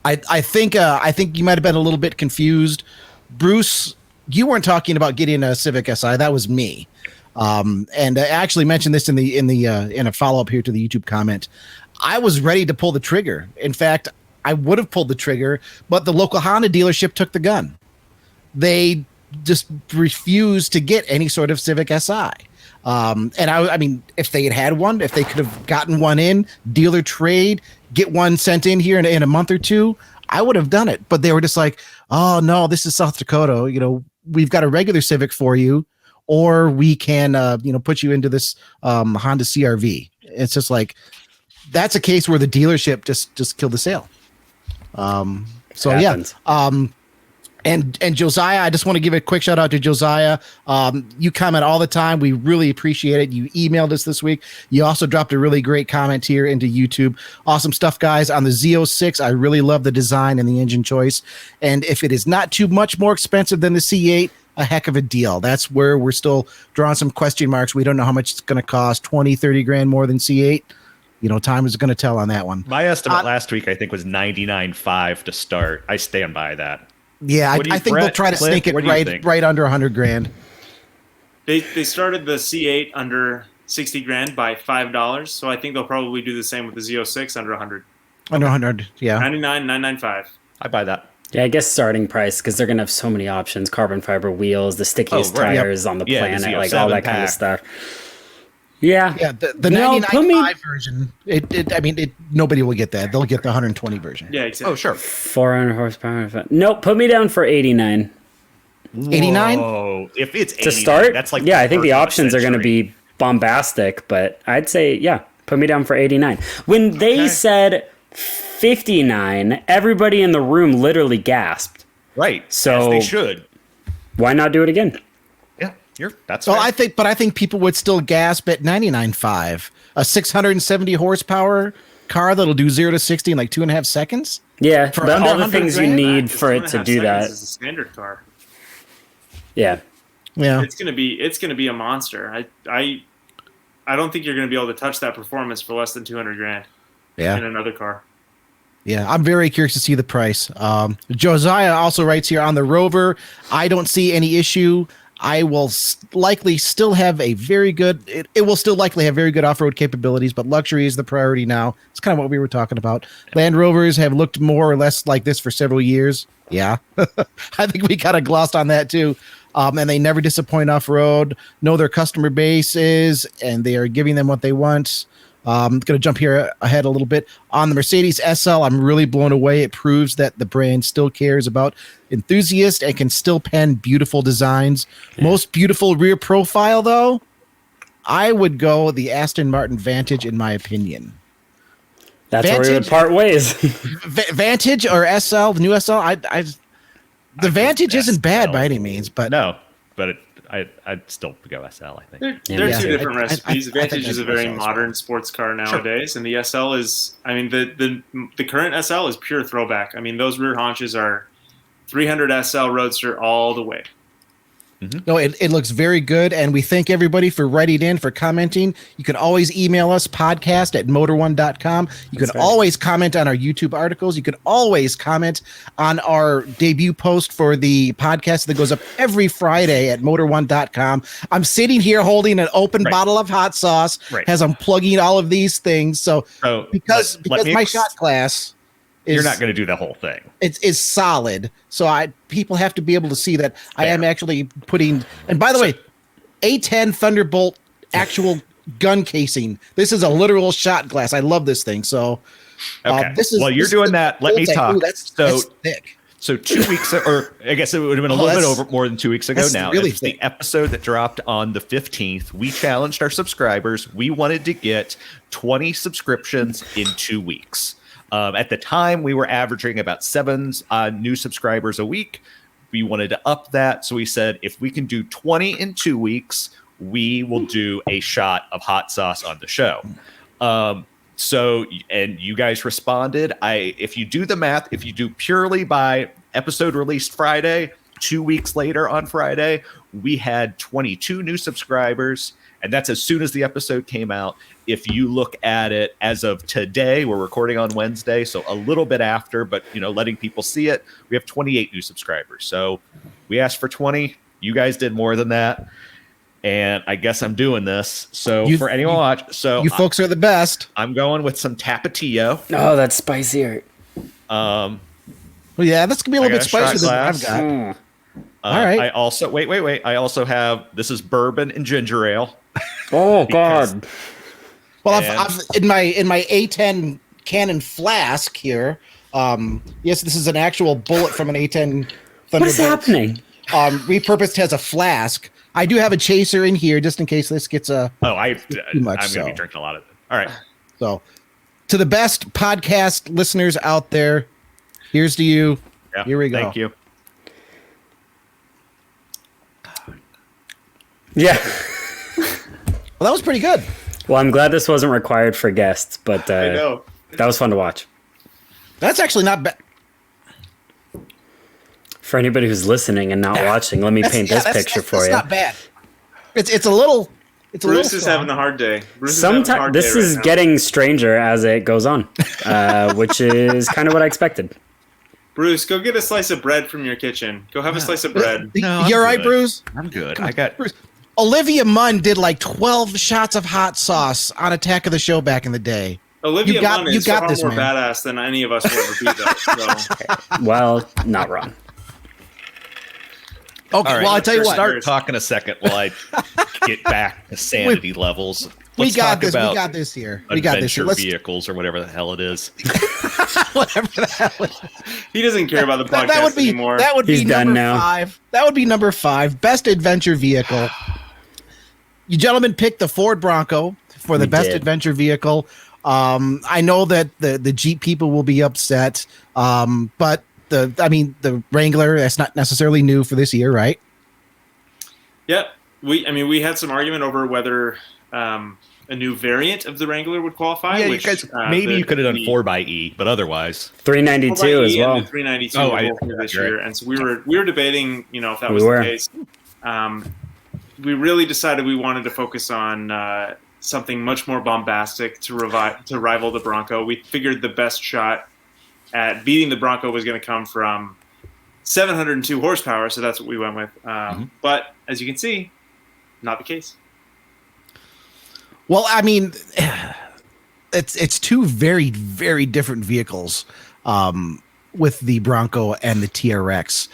I think you might have been a little bit confused. Bruce, you weren't talking about getting a Civic Si. That was me. And I actually mentioned this in a follow-up here to the YouTube comment. I was ready to pull the trigger. In fact, I would have pulled the trigger, but the local Honda dealership took the gun. They just refused to get any sort of Civic Si. And I mean, if they had one, if they could have gotten one in, dealer trade, get one sent in here in a month or two, I would have done it. But they were just like, oh no, this is South Dakota. We've got a regular Civic for you, or we can, put you into this Honda CRV. It's just like, that's a case where the dealership just killed the sale. So yeah. And Josiah, I just want to give a quick shout out to Josiah. You comment all the time. We really appreciate it. You emailed us this week. You also dropped a really great comment here into YouTube. Awesome stuff, guys. On the Z06, I really love the design and the engine choice. And if it is not too much more expensive than the C8, a heck of a deal. That's where we're still drawing some question marks. We don't know how much it's going to cost, 20, 30 grand more than C8. Time is going to tell on that one. My estimate last week, I think, was 99.5 to start. I stand by that. Yeah, I think they'll try to sneak it right under 100 grand. They started the C8 under 60 grand by $5, so I think they'll probably do the same with the Z06 under 100. Under 100, yeah. 99,995. I buy that. Yeah, I guess starting price, because they're going to have so many options. Carbon fiber wheels, the stickiest tires on the planet, like all that kind of stuff. Yeah. Yeah, the 99.5 version, nobody will get that. They'll get the 120 version. Yeah, exactly. Oh, sure. 400 horsepower. Nope, put me down for 89. 89? Oh, if it's 89, to start, that's like I think the options are going to be bombastic, but I'd say, put me down for 89. When they said 59, everybody in the room literally gasped. Right. So as they should. Why not do it again? Yeah, that's well, right. I think people would still gasp at 99.5. A 670 horsepower car that'll do 0 to 60 in like 2.5 seconds. Yeah, for all the things you need for it to do that. It's a standard car. Yeah. It's gonna be a monster. I don't think you're gonna be able to touch that performance for less than 200 grand. Yeah. In another car. Yeah, I'm very curious to see the price. Josiah also writes here on the Rover, I don't see any issue. I will likely still have a very good, it will still likely have very good off-road capabilities, but luxury is the priority now. It's kind of what we were talking about. Land Rovers have looked more or less like this for several years. Yeah, I think we kind of glossed on that too. And they never disappoint off-road, know their customer base is, and they are giving them what they want. I'm going to jump here ahead a little bit. On the Mercedes SL, I'm really blown away. It proves that the brand still cares about enthusiasts and can still pen beautiful designs. Yeah. Most beautiful rear profile, though, I would go the Aston Martin Vantage, in my opinion. That's Vantage, where we would part ways. Vantage or SL, the new SL, the Vantage isn't bad by any means, but no, but I'd still go SL, I think. They're two different recipes. Vantage is a very modern sports car nowadays, and the SL is, the current SL is pure throwback. Those rear haunches are 300 SL Roadster all the way. Mm-hmm. No, it looks very good, and we thank everybody for writing in, for commenting. You can always email us, podcast@motor1.com. You can always comment on our YouTube articles. You can always comment on our debut post for the podcast that goes up every Friday at motor1.com. I'm sitting here holding an open bottle of hot sauce as I'm plugging all of these things. So because my shot class... You're not going to do the whole thing. It's solid. So people have to be able to see that I am actually putting. And by the way, A10 Thunderbolt actual gun casing. This is a literal shot glass. I love this thing. So this is. Well, you're doing that. Let me talk. That's thick. So 2 weeks, or I guess it would have been a little bit over more than 2 weeks ago now. Really It's the episode that dropped on the 15th. We challenged our subscribers. We wanted to get 20 subscriptions in 2 weeks. At the time, we were averaging about 7 new subscribers a week. We wanted to up that. So we said, if we can do 20 in 2 weeks, we will do a shot of hot sauce on the show. So, and you guys responded. If you do the math, if you do purely by episode released Friday, 2 weeks later on Friday, we had 22 new subscribers, and that's as soon as the episode came out. If you look at it as of today, we're recording on Wednesday, so a little bit after, but letting people see it, we have 28 new subscribers. So we asked for 20. You guys did more than that. And I guess I'm doing this. So for anyone watch, so you folks are the best. I'm going with some Tapatio. Oh, that's spicier. Well, yeah, that's gonna be a little bit spicier than what I've got. All right. I also wait. I also have, this is bourbon and ginger ale. Oh God. Well, I've in my A10 Cannon flask here. Yes, this is an actual bullet from an A10 Thunderbolt. What is happening? Repurposed as a flask. I do have a chaser in here just in case this gets I'm going to be so. drinking a lot of it. All right. So, to the best podcast listeners out there, here's to you. Yeah, here we go. Thank you. Yeah. Well, that was pretty good. Well, I'm glad this wasn't required for guests, but I know. that was fun to watch. That's actually not bad. For anybody who's listening and not watching, let me paint this picture for you. That's not bad. It's a little. It's Bruce a is little having a hard day. Sometimes this is getting stranger as it goes on, which is kind of what I expected. Bruce, go get a slice of bread from your kitchen. Go have a slice of bread. No, You're right, good. Bruce. I'm good. I got Bruce. Olivia Munn did like 12 shots of hot sauce on Attack of the Show back in the day. Olivia Munn is far this, more man. badass than any of us will ever be, though. So. Well, not wrong. Okay, All right, well, I tell you what. Start talking a second while I get back to sanity levels. We got talk this. We about got this here. We got this here. adventure vehicles or whatever the hell it is. Whatever the hell. He doesn't care about the podcast That would be anymore. that would He's be done number now. 5. That would be number 5. Best adventure vehicle. You gentlemen picked the Ford Bronco for the best did. adventure vehicle. I know that the Jeep people will be upset, but the Wrangler, that's not necessarily new for this year, right? Yep. We had some argument over whether a new variant of the Wrangler would qualify. Yeah, which, you guys, maybe you could have done 4xe, but otherwise. 392 as well. And the 392 Oh, were both new this year, and so we were debating, if that was were. the case. We really decided we wanted to focus on something much more bombastic to rival the Bronco. We figured the best shot at beating the Bronco was going to come from 702 horsepower, so that's what we went with. But as you can see, not the case. Well, I mean, it's two very, very different vehicles with the Bronco and the TRX.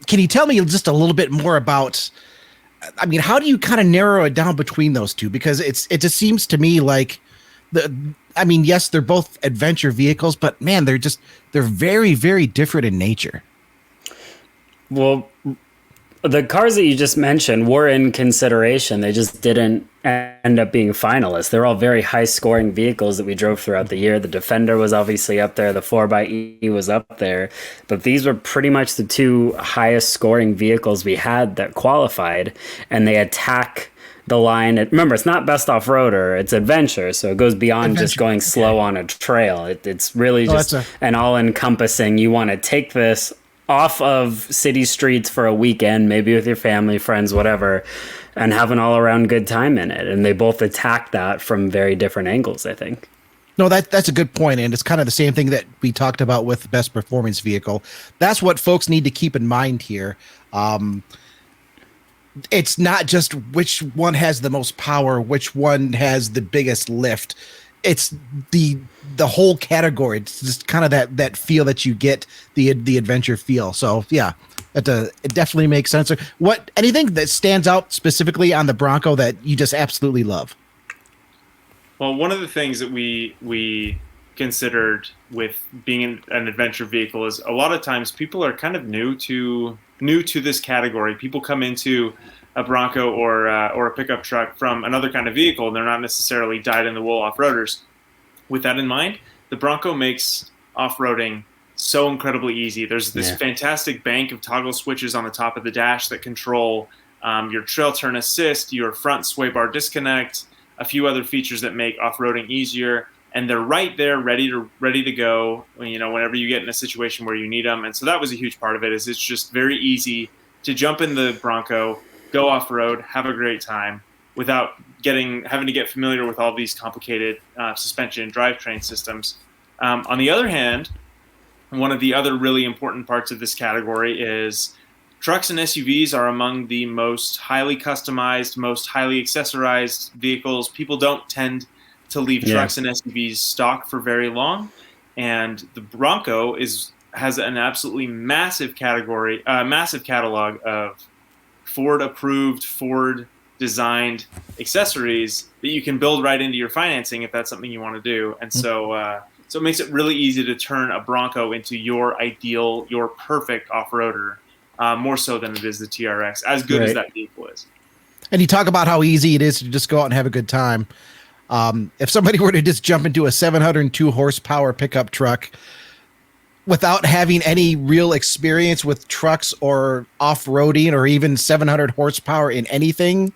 Can you tell me just a little bit more about, I mean, how do you kind of narrow it down between those two? Because it just seems to me like yes, they're both adventure vehicles, but man, they're very, very different in nature. Well, the cars that you just mentioned were in consideration. They just didn't end up being finalists. They're all very high-scoring vehicles that we drove throughout the year. The Defender was obviously up there. The 4xe was up there. But these were pretty much the two highest-scoring vehicles we had that qualified, and they attack the line. Remember, it's not best off-roader. It's adventure, so it goes beyond just going slow on a trail. It's really just an all-encompassing, you want to take this off of city streets for a weekend, maybe with your family, friends, whatever, and have an all-around good time in it. And they both attack that from very different angles, I think. No, that's a good point, and it's kind of the same thing that we talked about with best performance vehicle. That's what folks need to keep in mind here. It's not just which one has the most power, which one has the biggest lift. It's the whole category. It's just kind of that feel that you get, the adventure feel. So yeah, it definitely makes sense. Anything that stands out specifically on the Bronco that you just absolutely love? Well, one of the things that we considered with being an adventure vehicle is a lot of times people are kind of new to this category. People come into a Bronco or a pickup truck from another kind of vehicle, and they're not necessarily dyed-in-the-wool off-roaders. With that in mind, the Bronco makes off-roading so incredibly easy. There's this fantastic bank of toggle switches on the top of the dash that control your trail turn assist, your front sway bar disconnect, a few other features that make off-roading easier, and they're right there ready to go, whenever you get in a situation where you need them. And so that was a huge part of it. Is it's just very easy to jump in the Bronco, go off-road, have a great time without having to get familiar with all these complicated suspension and drivetrain systems. On the other hand, one of the other really important parts of this category is trucks and SUVs are among the most highly customized, most highly accessorized vehicles. People don't tend to leave trucks and SUVs stock for very long, and the Bronco has an absolutely massive catalog of Ford-approved, Ford-designed accessories that you can build right into your financing if that's something you want to do. And so it makes it really easy to turn a Bronco into your perfect off-roader, more so than it is the TRX, as good as that vehicle is. And you talk about how easy it is to just go out and have a good time. If somebody were to just jump into a 702 horsepower pickup truck without having any real experience with trucks or off-roading or even 700 horsepower in anything,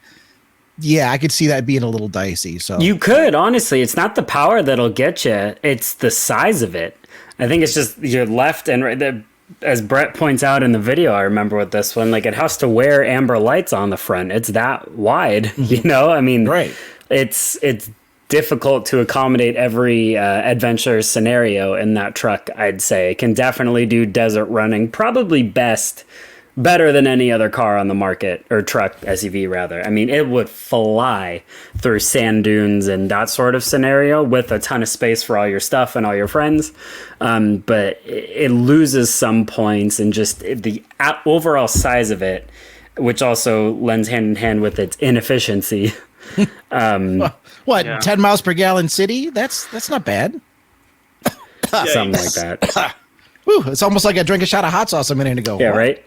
I could see that being a little dicey. So you could, honestly, it's not the power that'll get you, it's the size of it. I think it's just your left and right. As Brett points out in the video, I remember with this one, like it has to wear amber lights on the front. It's that wide, I mean, it's difficult to accommodate every adventure scenario in that truck. I'd say it can definitely do desert running, probably better than any other car on the market, or truck, SUV rather. I mean, it would fly through sand dunes and that sort of scenario with a ton of space for all your stuff and all your friends. But it loses some points, and just the overall size of it, which also lends hand in hand with its inefficiency. 10 miles per gallon city? That's not bad. Something like that. Whew, it's almost like I drank a shot of hot sauce a minute ago. Yeah, right?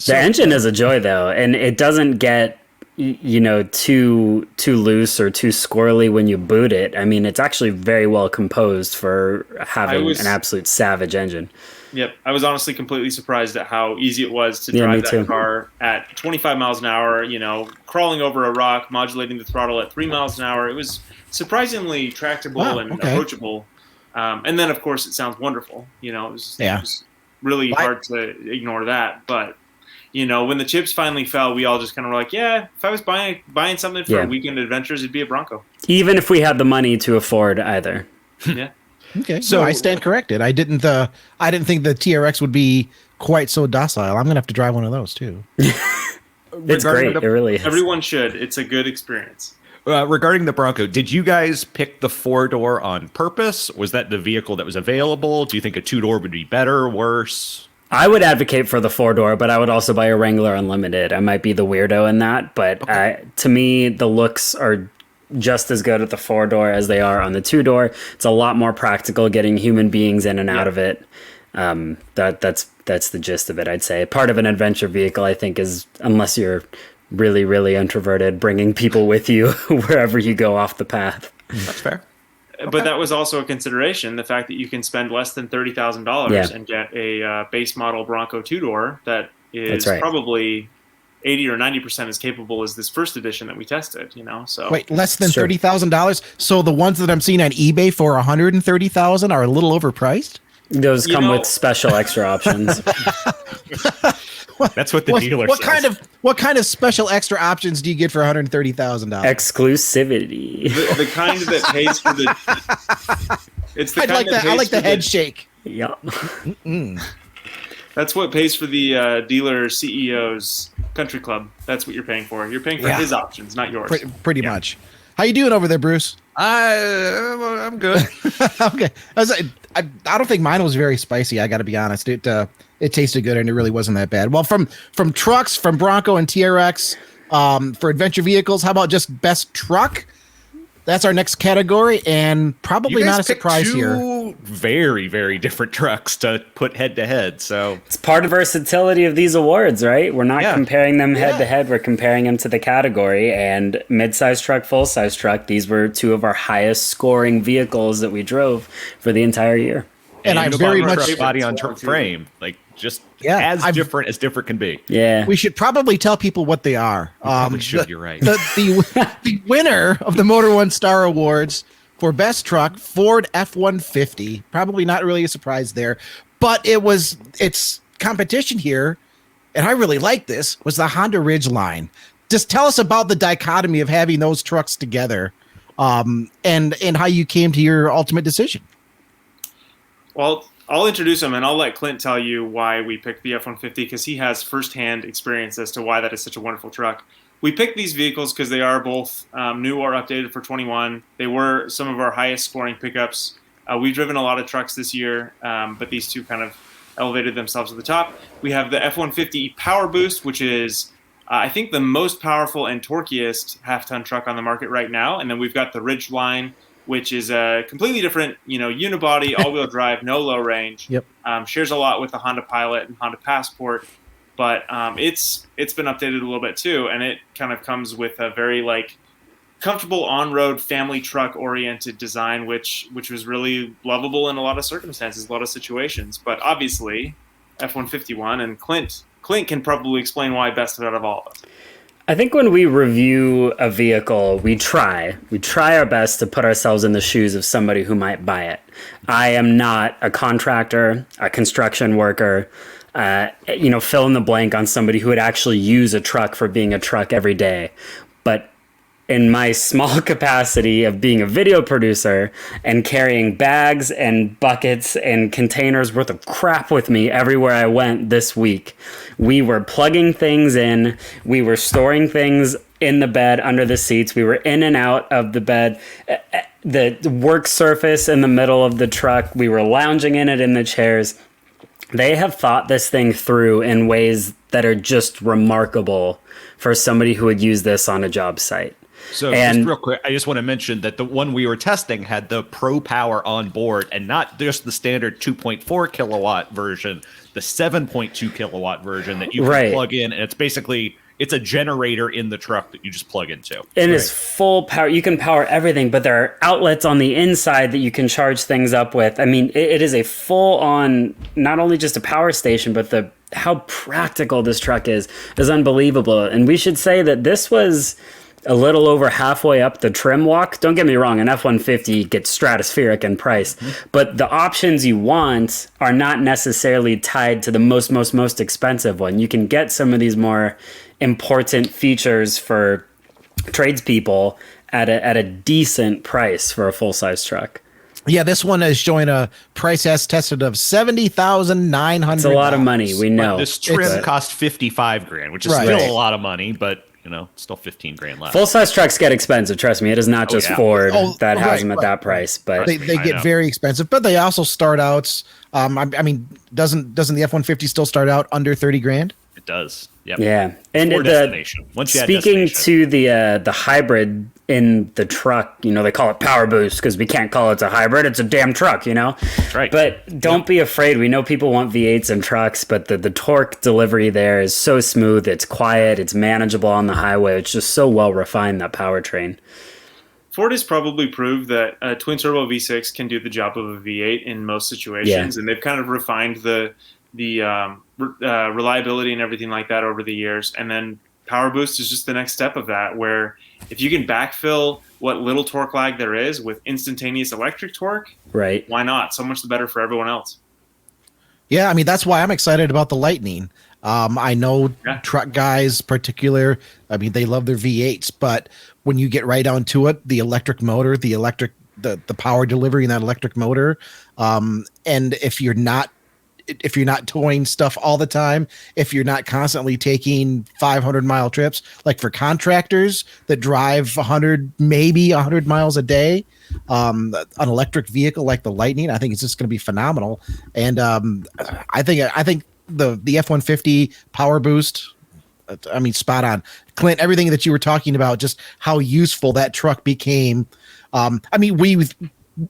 The engine is a joy, though, and it doesn't get too loose or too squirrely when you boot it. I mean, it's actually very well composed for having an absolute savage engine. Yep. I was honestly completely surprised at how easy it was to drive that car at 25 miles an hour, crawling over a rock, modulating the throttle at 3 miles an hour. It was surprisingly tractable and approachable. And then, of course, it sounds wonderful. It was really hard to ignore that. But, when the chips finally fell, we all just kind of were like, if I was buying something for a weekend adventures, it'd be a Bronco. Even if we had the money to afford either. Yeah. Okay, so I stand corrected. I didn't think the TRX would be quite so docile. I'm gonna have to drive one of those too. It's great. It really is. Everyone should. It's a good experience. Regarding the Bronco, did you guys pick the 4-door on purpose? Was that the vehicle that was available? Do you think a 2-door would be better, worse? I would advocate for the 4-door, but I would also buy a Wrangler Unlimited. I might be the weirdo in that, but to me, the looks are just as good at the 4-door as they are on the 2-door. It's a lot more practical getting human beings in and out of it. That's the gist of it, I'd say. Part of an adventure vehicle, I think, is, unless you're really, really introverted, bringing people with you wherever you go off the path. That's fair. But that was also a consideration, the fact that you can spend less than $30,000 and get a base model Bronco 2-door that is probably 80 or 90% as capable as this first edition that we tested, So wait, less than $30,000? So the ones that I'm seeing on eBay for $130,000 are a little overpriced? Those come with special extra options. That's what the dealer says. What kind of special extra options do you get for $130,000? Exclusivity. The kind that pays for the. It's the kind that pays I like the head shake. Yep. That's what pays for the dealer CEO's country club. That's what you're paying for. You're paying for his options, not yours. Pretty much. How you doing over there, Bruce? I'm good. Okay. I don't think mine was very spicy. I got to be honest. It tasted good and it really wasn't that bad. Well, from trucks, from Bronco and TRX, for adventure vehicles, how about just best truck? That's our next category, and probably You guys not a picked surprise two here. very, very different trucks to put head to head. So It's part of versatility of these awards, right? We're not Yeah. comparing them head to head. We're comparing them to the category. And mid-size truck, full-size truck, these were two of our highest scoring vehicles that we drove for the entire year. And I very body much truck, body on frame, like just Yeah, as different can be. Yeah. we should probably tell people what they are. Probably should. You're right. The winner of the Motor1 Star Awards for best truck, Ford F-150. Probably not really a surprise there, but its competition here, and I really like this, was the Honda Ridgeline. Just tell us about the dichotomy of having those trucks together, and how you came to your ultimate decision. Well, I'll introduce him, and I'll let Clint tell you why we picked the F-150, because he has firsthand experience as to why that is such a wonderful truck. We picked these vehicles because they are both new or updated for 21. They were some of our highest scoring pickups. We've driven a lot of trucks this year, but these two kind of elevated themselves to the top. We have the F-150 Power Boost, which is, I think, the most powerful and torquiest half-ton truck on the market right now. And then we've got the Ridgeline, which is a completely different, unibody, all-wheel drive, no low range. Yep. Shares a lot with the Honda Pilot and Honda Passport, but it's been updated a little bit too, and it kind of comes with a very comfortable on-road family truck-oriented design, which was really lovable in a lot of circumstances, a lot of situations. But obviously, F-151 and Clint can probably explain why best out of all of us. I think when we review a vehicle, we try our best to put ourselves in the shoes of somebody who might buy it. I am not a contractor, a construction worker, fill in the blank on somebody who would actually use a truck for being a truck every day. But in my small capacity of being a video producer and carrying bags and buckets and containers worth of crap with me everywhere I went this week, we were plugging things in, we were storing things in the bed under the seats, we were in and out of the bed, the work surface in the middle of the truck, we were lounging in it in the chairs. They have thought this thing through in ways that are just remarkable for somebody who would use this on a job site. So just real quick, I just want to mention that the one we were testing had the Pro Power on board, and not just the standard 2.4 kilowatt version, the 7.2 kilowatt version that you can plug in, and it's a generator in the truck that you just plug into. And it's full power. You can power everything, but there are outlets on the inside that you can charge things up with. I mean, it is a full-on, not only just a power station, but how practical this truck is unbelievable. And we should say that this was a little over halfway up the trim walk. Don't get me wrong, an F-150 gets stratospheric in price, but the options you want are not necessarily tied to the most expensive one. You can get some of these more important features for tradespeople at a decent price for a full-size truck. Yeah, this one is showing a price as tested of $70,900. It's a lot of money, we know. But this trim cost $55,000, which is still a lot of money, but still $15,000 left. Full-size trucks get expensive, trust me. It is not just Ford that has them at that price, but they get very expensive. But they also start out. I mean, doesn't the F-150 still start out under $30,000? It does. Yep. Yeah, and speaking to the hybrid in the truck, they call it Power Boost because we can't call it a hybrid. It's a damn truck, That's right. But don't be afraid. We know people want V8s in trucks, but the torque delivery there is so smooth. It's quiet. It's manageable on the highway. It's just so well refined, that powertrain. Ford has probably proved that a twin-turbo V6 can do the job of a V8 in most situations, and they've kind of refined the reliability and everything like that over the years. And then Power Boost is just the next step of that, where if you can backfill what little torque lag there is with instantaneous electric torque, right? Why not? So much the better for everyone else. Yeah, I mean, that's why I'm excited about the Lightning. I know truck guys particular, I mean, they love their V8s, but when you get right down to it, the electric motor, the power delivery in that electric motor, and if you're not towing stuff all the time, if you're not constantly taking 500-mile trips, like for contractors that drive 100 miles a day, an electric vehicle like the Lightning, I think it's just going to be phenomenal. And I think the F-150 Power Boost, I mean, spot on. Clint, everything that you were talking about, just how useful that truck became I mean,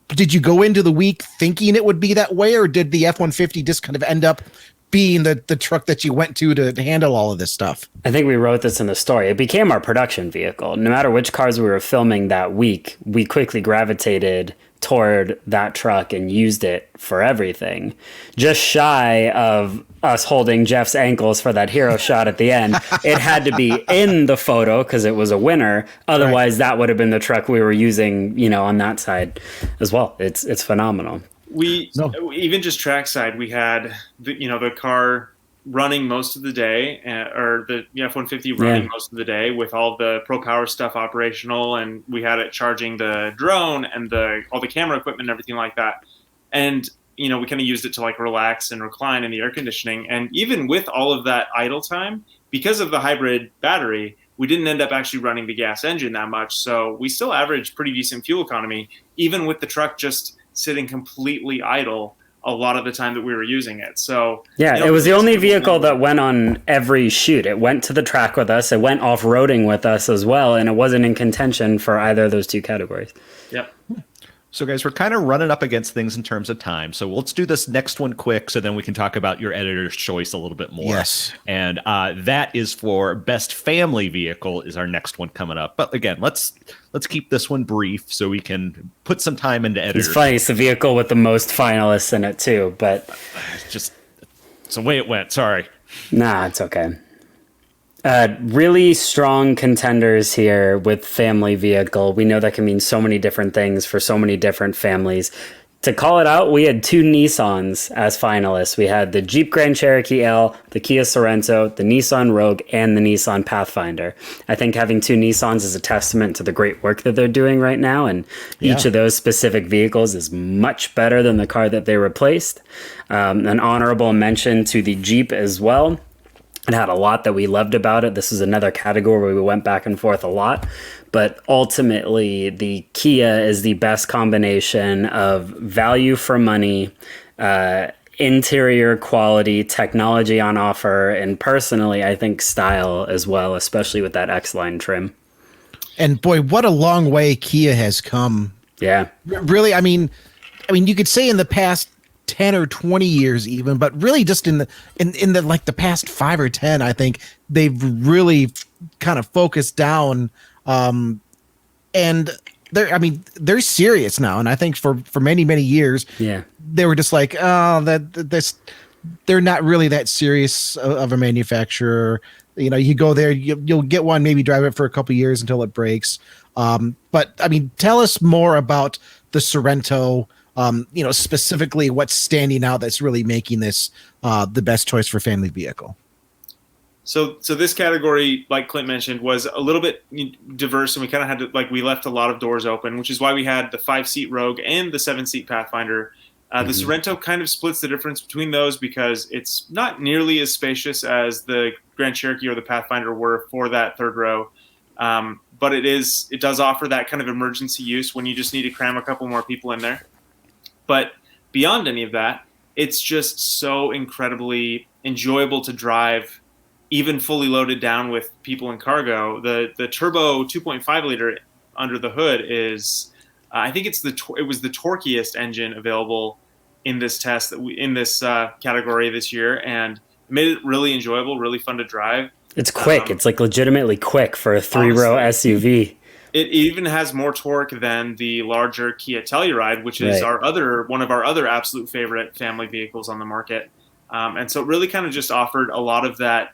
did you go into the week thinking it would be that way, or did the F-150 just kind of end up being the truck that you went to handle all of this stuff? I think we wrote this in the story. It became our production vehicle. No matter which cars we were filming that week, we quickly gravitated toward that truck and used it for everything. Just shy of us holding Jeff's ankles for that hero shot at the end. It had to be in the photo because it was a winner. Otherwise, that would have been the truck we were using, on that side as well. It's phenomenal. Even just trackside, we had the car running most of the day, or the F-150 running most of the day with all the Pro Power stuff operational, and we had it charging the drone and all the camera equipment and everything like that. And we kind of used it to like relax and recline in the air conditioning. And even with all of that idle time, because of the hybrid battery, we didn't end up actually running the gas engine that much. So we still averaged pretty decent fuel economy, even with the truck just sitting completely idle a lot of the time that we were using it. So it was the only vehicle that went on every shoot. It went to the track with us. It went off-roading with us as well, and it wasn't in contention for either of those two categories. Yep. So guys, we're kind of running up against things in terms of time. So let's do this next one quick so then we can talk about your editor's choice a little bit more. Yes. And that is for best family vehicle is our next one coming up. But again, let's keep this one brief so we can put some time into editor's. It's funny, it's the vehicle with the most finalists in it too, but it's the way it went. Sorry. Nah, it's okay. Really strong contenders here with family vehicle. We know that can mean so many different things for so many different families. To call it out, we had two Nissans as finalists. We had the Jeep Grand Cherokee L, the Kia Sorento, the Nissan Rogue, and the Nissan Pathfinder. I think having two Nissans is a testament to the great work that they're doing right now, and each of those specific vehicles is much better than the car that they replaced. An honorable mention to the Jeep as well. It had a lot that we loved about it. This is another category where we went back and forth a lot. But ultimately, the Kia is the best combination of value for money, interior quality, technology on offer, and personally, I think style as well, especially with that X-Line trim. And boy, what a long way Kia has come. Yeah. Really, I mean, you could say in the past 10 or 20 years even, but really just in the like the past 5 or 10, I think they've really kind of focused down, and they're serious now. And I think for many years, they were just like, they're not really that serious of a manufacturer. You go there, you'll get one, maybe drive it for a couple years until it breaks. But I mean, tell us more about the Sorento. Specifically what's standing out that's really making this the best choice for family vehicle. So this category, like Clint mentioned, was a little bit diverse, and we kind of had to, we left a lot of doors open, which is why we had the 5-seat Rogue and the 7-seat Pathfinder. The Sorento kind of splits the difference between those because it's not nearly as spacious as the Grand Cherokee or the Pathfinder were for that third row. But it does offer that kind of emergency use when you just need to cram a couple more people in there. But beyond any of that, it's just so incredibly enjoyable to drive, even fully loaded down with people and cargo. The turbo 2.5 liter under the hood is, I think it was the torquiest engine available in this test in this category this year, and made it really enjoyable, really fun to drive. It's quick. It's like legitimately quick for a 3-row SUV. It even has more torque than the larger Kia Telluride, which is one of our other absolute favorite family vehicles on the market. And so it really kind of just offered a lot of that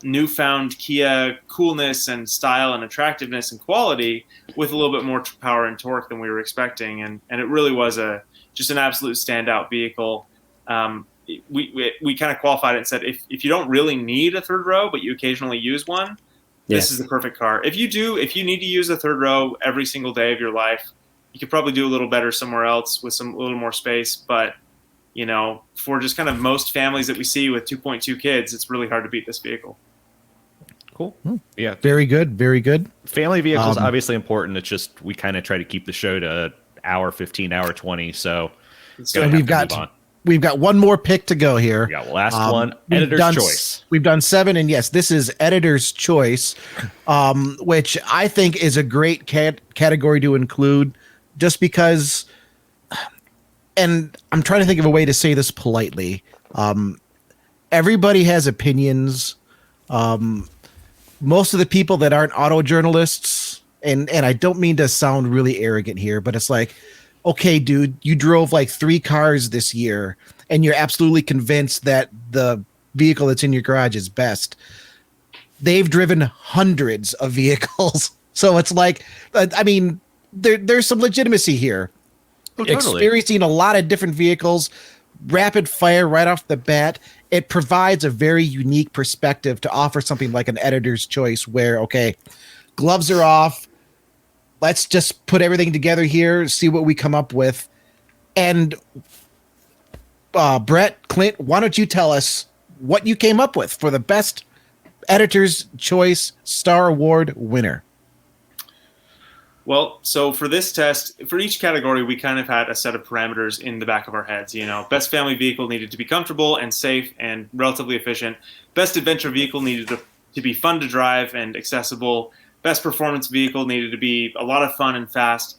newfound Kia coolness and style and attractiveness and quality with a little bit more power and torque than we were expecting. And it really was just an absolute standout vehicle. We kind of qualified it and said, if you don't really need a third row, but you occasionally use one, this is the perfect car. If you need to use a third row every single day of your life, you could probably do a little better somewhere else with a little more space. But, for just kind of most families that we see with 2.2 kids, it's really hard to beat this vehicle. Cool. Yeah. Very good. Very good. Family vehicles obviously important. It's just we kind of try to keep the show to hour 15, hour 20. So we've got one more pick to go here. Yeah, last one. Editor's choice. We've done 7, and yes, this is editor's choice, which I think is a great category to include just because, and I'm trying to think of a way to say this politely. Everybody has opinions. Most of the people that aren't auto journalists, and I don't mean to sound really arrogant here, but it's like, okay, dude, you drove like 3 cars this year and you're absolutely convinced that the vehicle that's in your garage is best. They've driven hundreds of vehicles. So it's like, I mean, there's some legitimacy here. Oh, totally. Experiencing a lot of different vehicles, rapid fire right off the bat, it provides a very unique perspective to offer something like an editor's choice where, okay, gloves are off. Let's just put everything together here, see what we come up with. And Brett, Clint, why don't you tell us what you came up with for the best editor's choice Star Award winner? Well, so for this test, for each category, we kind of had a set of parameters in the back of our heads. You know, best family vehicle needed to be comfortable and safe and relatively efficient. Best adventure vehicle needed to be fun to drive and accessible. Best performance vehicle needed to be a lot of fun and fast.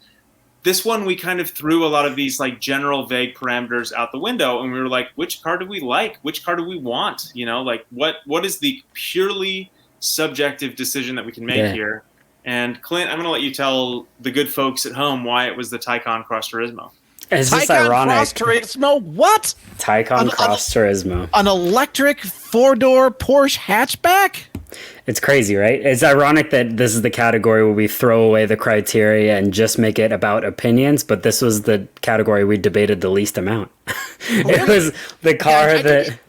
This one, we kind of threw a lot of these like general vague parameters out the window, and we were like, which car do we like? Which car do we want? You know, like what is the purely subjective decision that we can make here? And Clint, I'm going to let you tell the good folks at home why it was the Taycan Cross Turismo. It's just Taycan ironic. Cross Turismo? What? Taycan Cross Turismo. An electric 4-door Porsche hatchback? It's crazy, right? It's ironic that this is the category where we throw away the criteria and just make it about opinions, but this was the category we debated the least amount. It was the car that...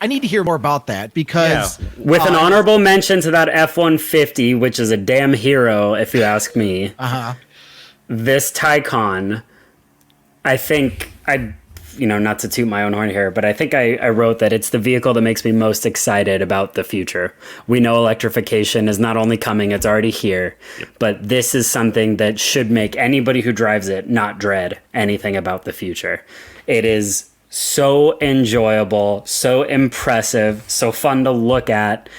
I need to hear more about that because... Yeah. With an honorable mention to that F-150, which is a damn hero, if you ask me. This Taycan, I think not to toot my own horn here, but I think I wrote that it's the vehicle that makes me most excited about the future. We know electrification is not only coming, it's already here, but this is something that should make anybody who drives it not dread anything about the future. It is so enjoyable, so impressive, so fun to look at,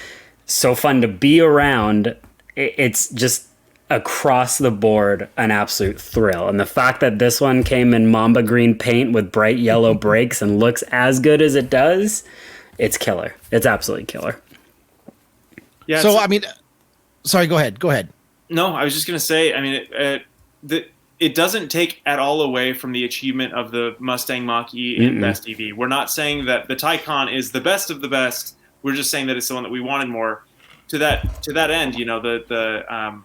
so fun to be around. It's just across the board an absolute thrill. And the fact that this one came in Mamba green paint with bright yellow brakes and looks as good as it does, it's killer. It's absolutely killer. Yeah. So, I mean, sorry, go ahead. No, I was just going to say, I mean, it doesn't take at all away from the achievement of the Mustang Mach-E in Best EV. We're not saying that the Taycan is the best of the best. We're just saying that it's the one that we wanted more. To that end, you know, the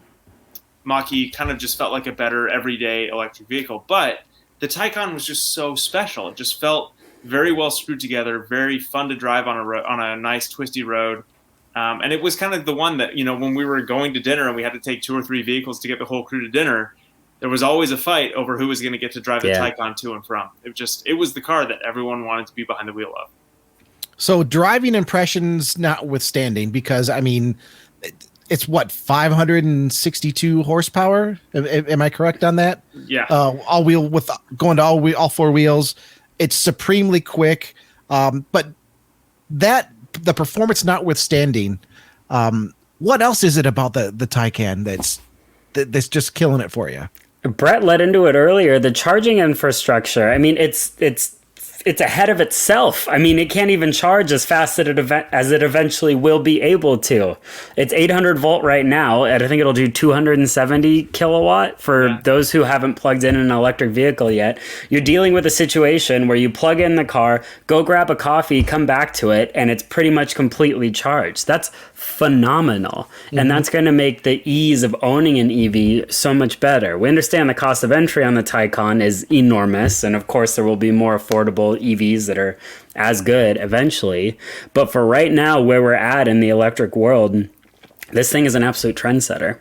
Mach-E kind of just felt like a better everyday electric vehicle. But the Taycan was just so special. It just felt very well screwed together, very fun to drive on a nice twisty road. And it was kind of the one that, you know, when we were going to dinner and we had to take 2 or 3 vehicles to get the whole crew to dinner, there was always a fight over who was going to get to drive the Taycan to and from. It was the car that everyone wanted to be behind the wheel of. So driving impressions notwithstanding, because I mean, it's what, 562 horsepower? Am I correct on that? Yeah. All 4 wheels. It's supremely quick. But the performance notwithstanding, what else is it about the Taycan that's just killing it for you? Brett led into it earlier. The charging infrastructure. I mean, it's ahead of itself. I mean, it can't even charge as fast as it eventually will be able to. It's 800 volt right now, and I think it'll do 270 kilowatt for those who haven't plugged in an electric vehicle yet. You're dealing with a situation where you plug in the car, go grab a coffee, come back to it, and it's pretty much completely charged. That's phenomenal. And that's going to make the ease of owning an EV so much better. We understand the cost of entry on the Taycan is enormous, and of course there will be more affordable EVs that are as good eventually. But for right now, where we're at in the electric world, this thing is an absolute trendsetter.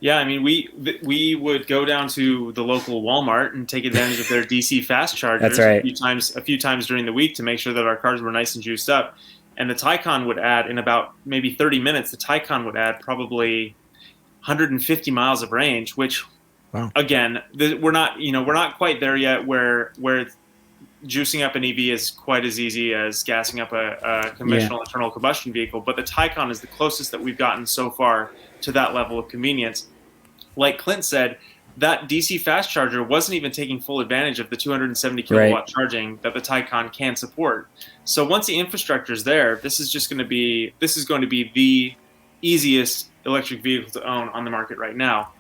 Yeah, I mean, we would go down to the local Walmart and take advantage of their DC fast chargers. That's right. a few times during the week to make sure that our cars were nice and juiced up. And the Taycan would add, in about maybe 30 minutes, the Taycan would add probably 150 miles of range, which, again, we're not quite there yet where juicing up an EV is quite as easy as gassing up a conventional internal combustion vehicle. But the Taycan is the closest that we've gotten so far to that level of convenience. Like Clint said, that DC fast charger wasn't even taking full advantage of the 270 kilowatt charging that the Taycan can support. So once the infrastructure is there, this is going to be the easiest electric vehicle to own on the market right now.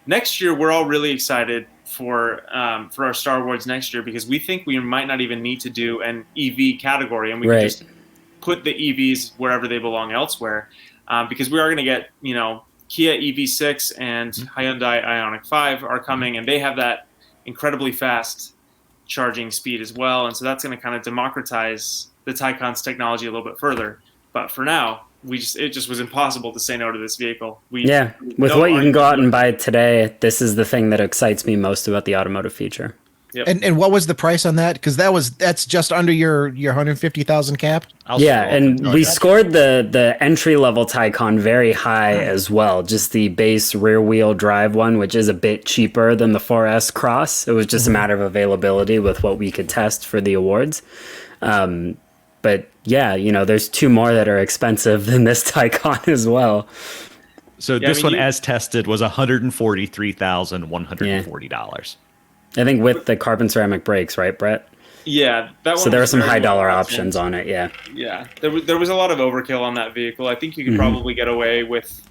Next year, we're all really excited for our Star Awards next year, because we think we might not even need to do an EV category, and we can just put the EVs wherever they belong elsewhere, because we are going to get, Kia EV6 and Hyundai Ioniq 5 are coming, and they have that incredibly fast charging speed as well. And so that's going to kind of democratize the Taycan's technology a little bit further. But for now, it just was impossible to say no to this vehicle. With what you can go out and buy today, this is the thing that excites me most about the automotive future. Yep. And what was the price on that? Because that's just under your 150,000 cap. And we scored the entry level Taycan very high as well. Just the base rear wheel drive one, which is a bit cheaper than the 4S Cross. It was just a matter of availability with what we could test for the awards. But yeah, there's two more that are expensive than this Taycan as well. So this one, as tested, was $143,140. I think with the carbon ceramic brakes, right, Brett? Yeah, that one. So there were some high dollar options on it. Yeah. There was a lot of overkill on that vehicle. I think you could probably get away with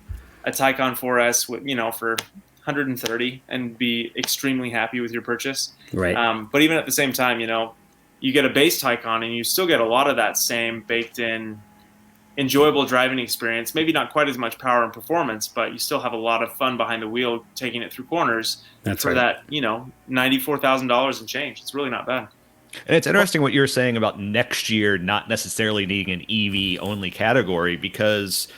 a Taycan 4S with, for 130 and be extremely happy with your purchase. Right. But even at the same time, you get a base Taycan and you still get a lot of that same baked in enjoyable driving experience. Maybe not quite as much power and performance, but you still have a lot of fun behind the wheel taking it through corners. That's for that, $94,000 and change. It's really not bad. And it's interesting what you're saying about next year not necessarily needing an EV only category, because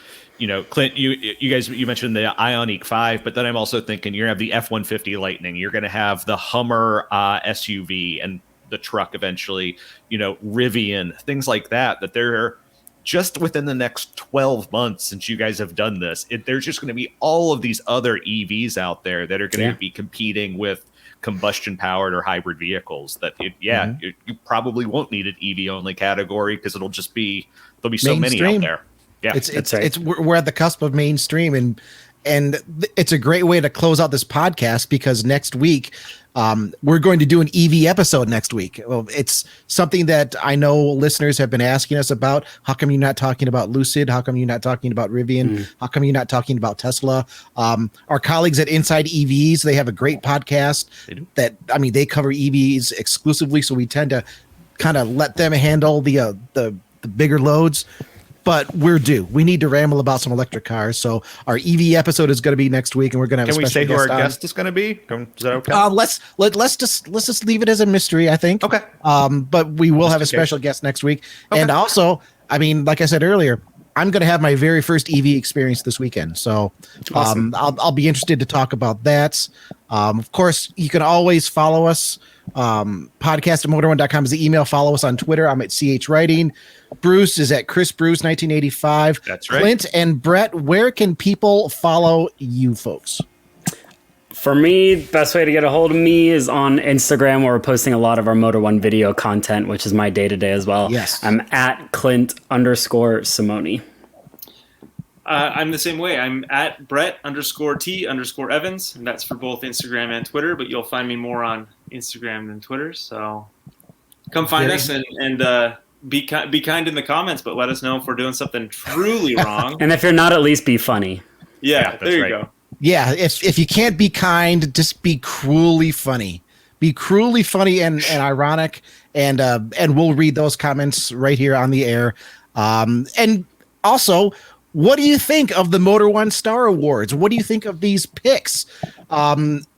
Clint, you mentioned the Ioniq 5, but then I'm also thinking you're going to have the F-150 Lightning, you're going to have the Hummer SUV and the truck eventually, Rivian, things like that they're just within the next 12 months since you guys have done this, there's just going to be all of these other EVs out there that are going to be competing with combustion powered or hybrid vehicles that you probably won't need an EV only category, because there'll be so many out there. Yeah, we're at the cusp of mainstream, and it's a great way to close out this podcast, because next week we're going to do an EV episode next week. Well, it's something that I know listeners have been asking us about. How come you're not talking about Lucid? How come you're not talking about Rivian? How come you're not talking about Tesla? Our colleagues at Inside EVs, they have a great podcast they cover EVs exclusively. So we tend to kind of let them handle the bigger loads. But we're due. We need to ramble about some electric cars. So our EV episode is going to be next week, and we're going to have Can a special we say who our guest guest is going to be? Is that okay? Let's just leave it as a mystery, I think. Okay. But we will have a special guest next week. Okay. And also, like I said earlier, I'm going to have my very first EV experience this weekend. So awesome. I'll be interested to talk about that. Of course, you can always follow us. Podcast@motor1.com is the email. Follow us on Twitter. I'm at CH Writing. Bruce is at Chris Bruce 1985. That's right. Clint and Brett, where can people follow you folks? For me, best way to get a hold of me is on Instagram, where we're posting a lot of our Motor1 video content, which is my day-to-day as well. Yes. I'm at Clint_Simoni. I'm the same way. I'm at Brett_T_Evans, and that's for both Instagram and Twitter, but you'll find me more on Instagram than Twitter. So come find us and be kind in the comments, but let us know if we're doing something truly wrong. And if you're not, at least be funny. Yeah, there you go. Yeah, if you can't be kind, just be cruelly funny. Be cruelly funny and ironic, and we'll read those comments right here on the air. And also, what do you think of the Motor1 Star Awards? What do you think of these picks?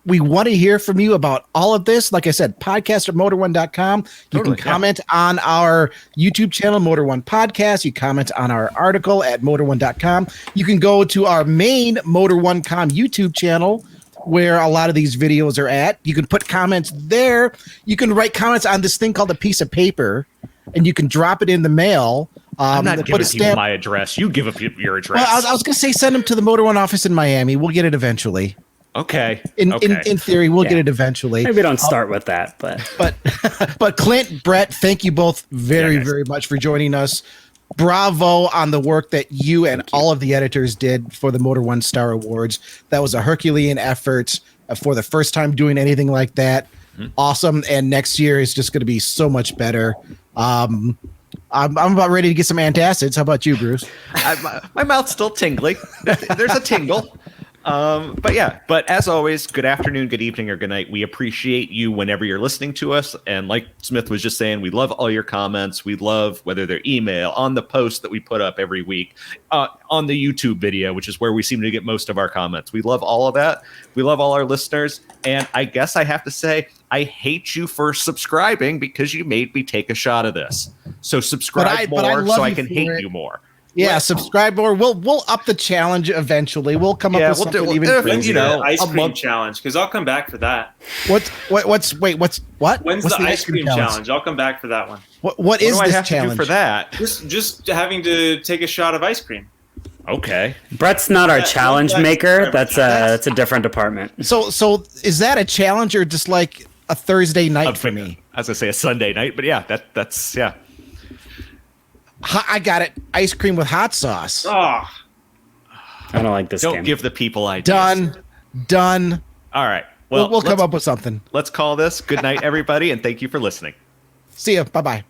We want to hear from you about all of this. Like I said, podcast@motor1.com. You can comment on our YouTube channel, Motor1 Podcast. You comment on our article at motor1.com. You can go to our main Motor1.com YouTube channel, where a lot of these videos are at. You can put comments there. You can write comments on this thing called a piece of paper, and you can drop it in the mail. I'm not giving people my address. You give up your address. Well, I was going to say send them to the Motor1 office in Miami. We'll get it eventually. Okay. In theory, we'll get it eventually. Maybe don't start with that, but Clint, Brett, thank you both very much for joining us. Bravo on the work that you and all of the editors did for the Motor1 Star Awards. That was a Herculean effort. for the first time doing anything like that. Awesome. And next year is just going to be so much better. I'm about ready to get some antacids. How about you, Bruce? My mouth's still tingling. There's a tingle. But as always, good afternoon, good evening, or good night. We appreciate you whenever you're listening to us. And like Smith was just saying, we love all your comments. We love whether they're email, on the post that we put up every week, on the YouTube video, which is where we seem to get most of our comments. We love all of that. We love all our listeners. And I guess I have to say, I hate you for subscribing because you made me take a shot of this. So subscribe more so I can hate you more. Yeah, subscribe more. We'll up the challenge eventually. We'll come up with something even crazier. Ice cream challenge, because I'll come back for that. When's When's the ice cream challenge? I'll come back for that one. What is do I this have challenge? to do for that? Just having to take a shot of ice cream. Okay. Brett's not our challenge maker. That's a different department. So is that a challenge or just like a Thursday night for me? I was gonna say a Sunday night, but yeah, that's. I got it. Ice cream with hot sauce. Oh, I don't like this game. Don't give the people ideas. Done. All right. Well, We'll come up with something. Let's call this. Good night, everybody, and thank you for listening. See ya. Bye-bye.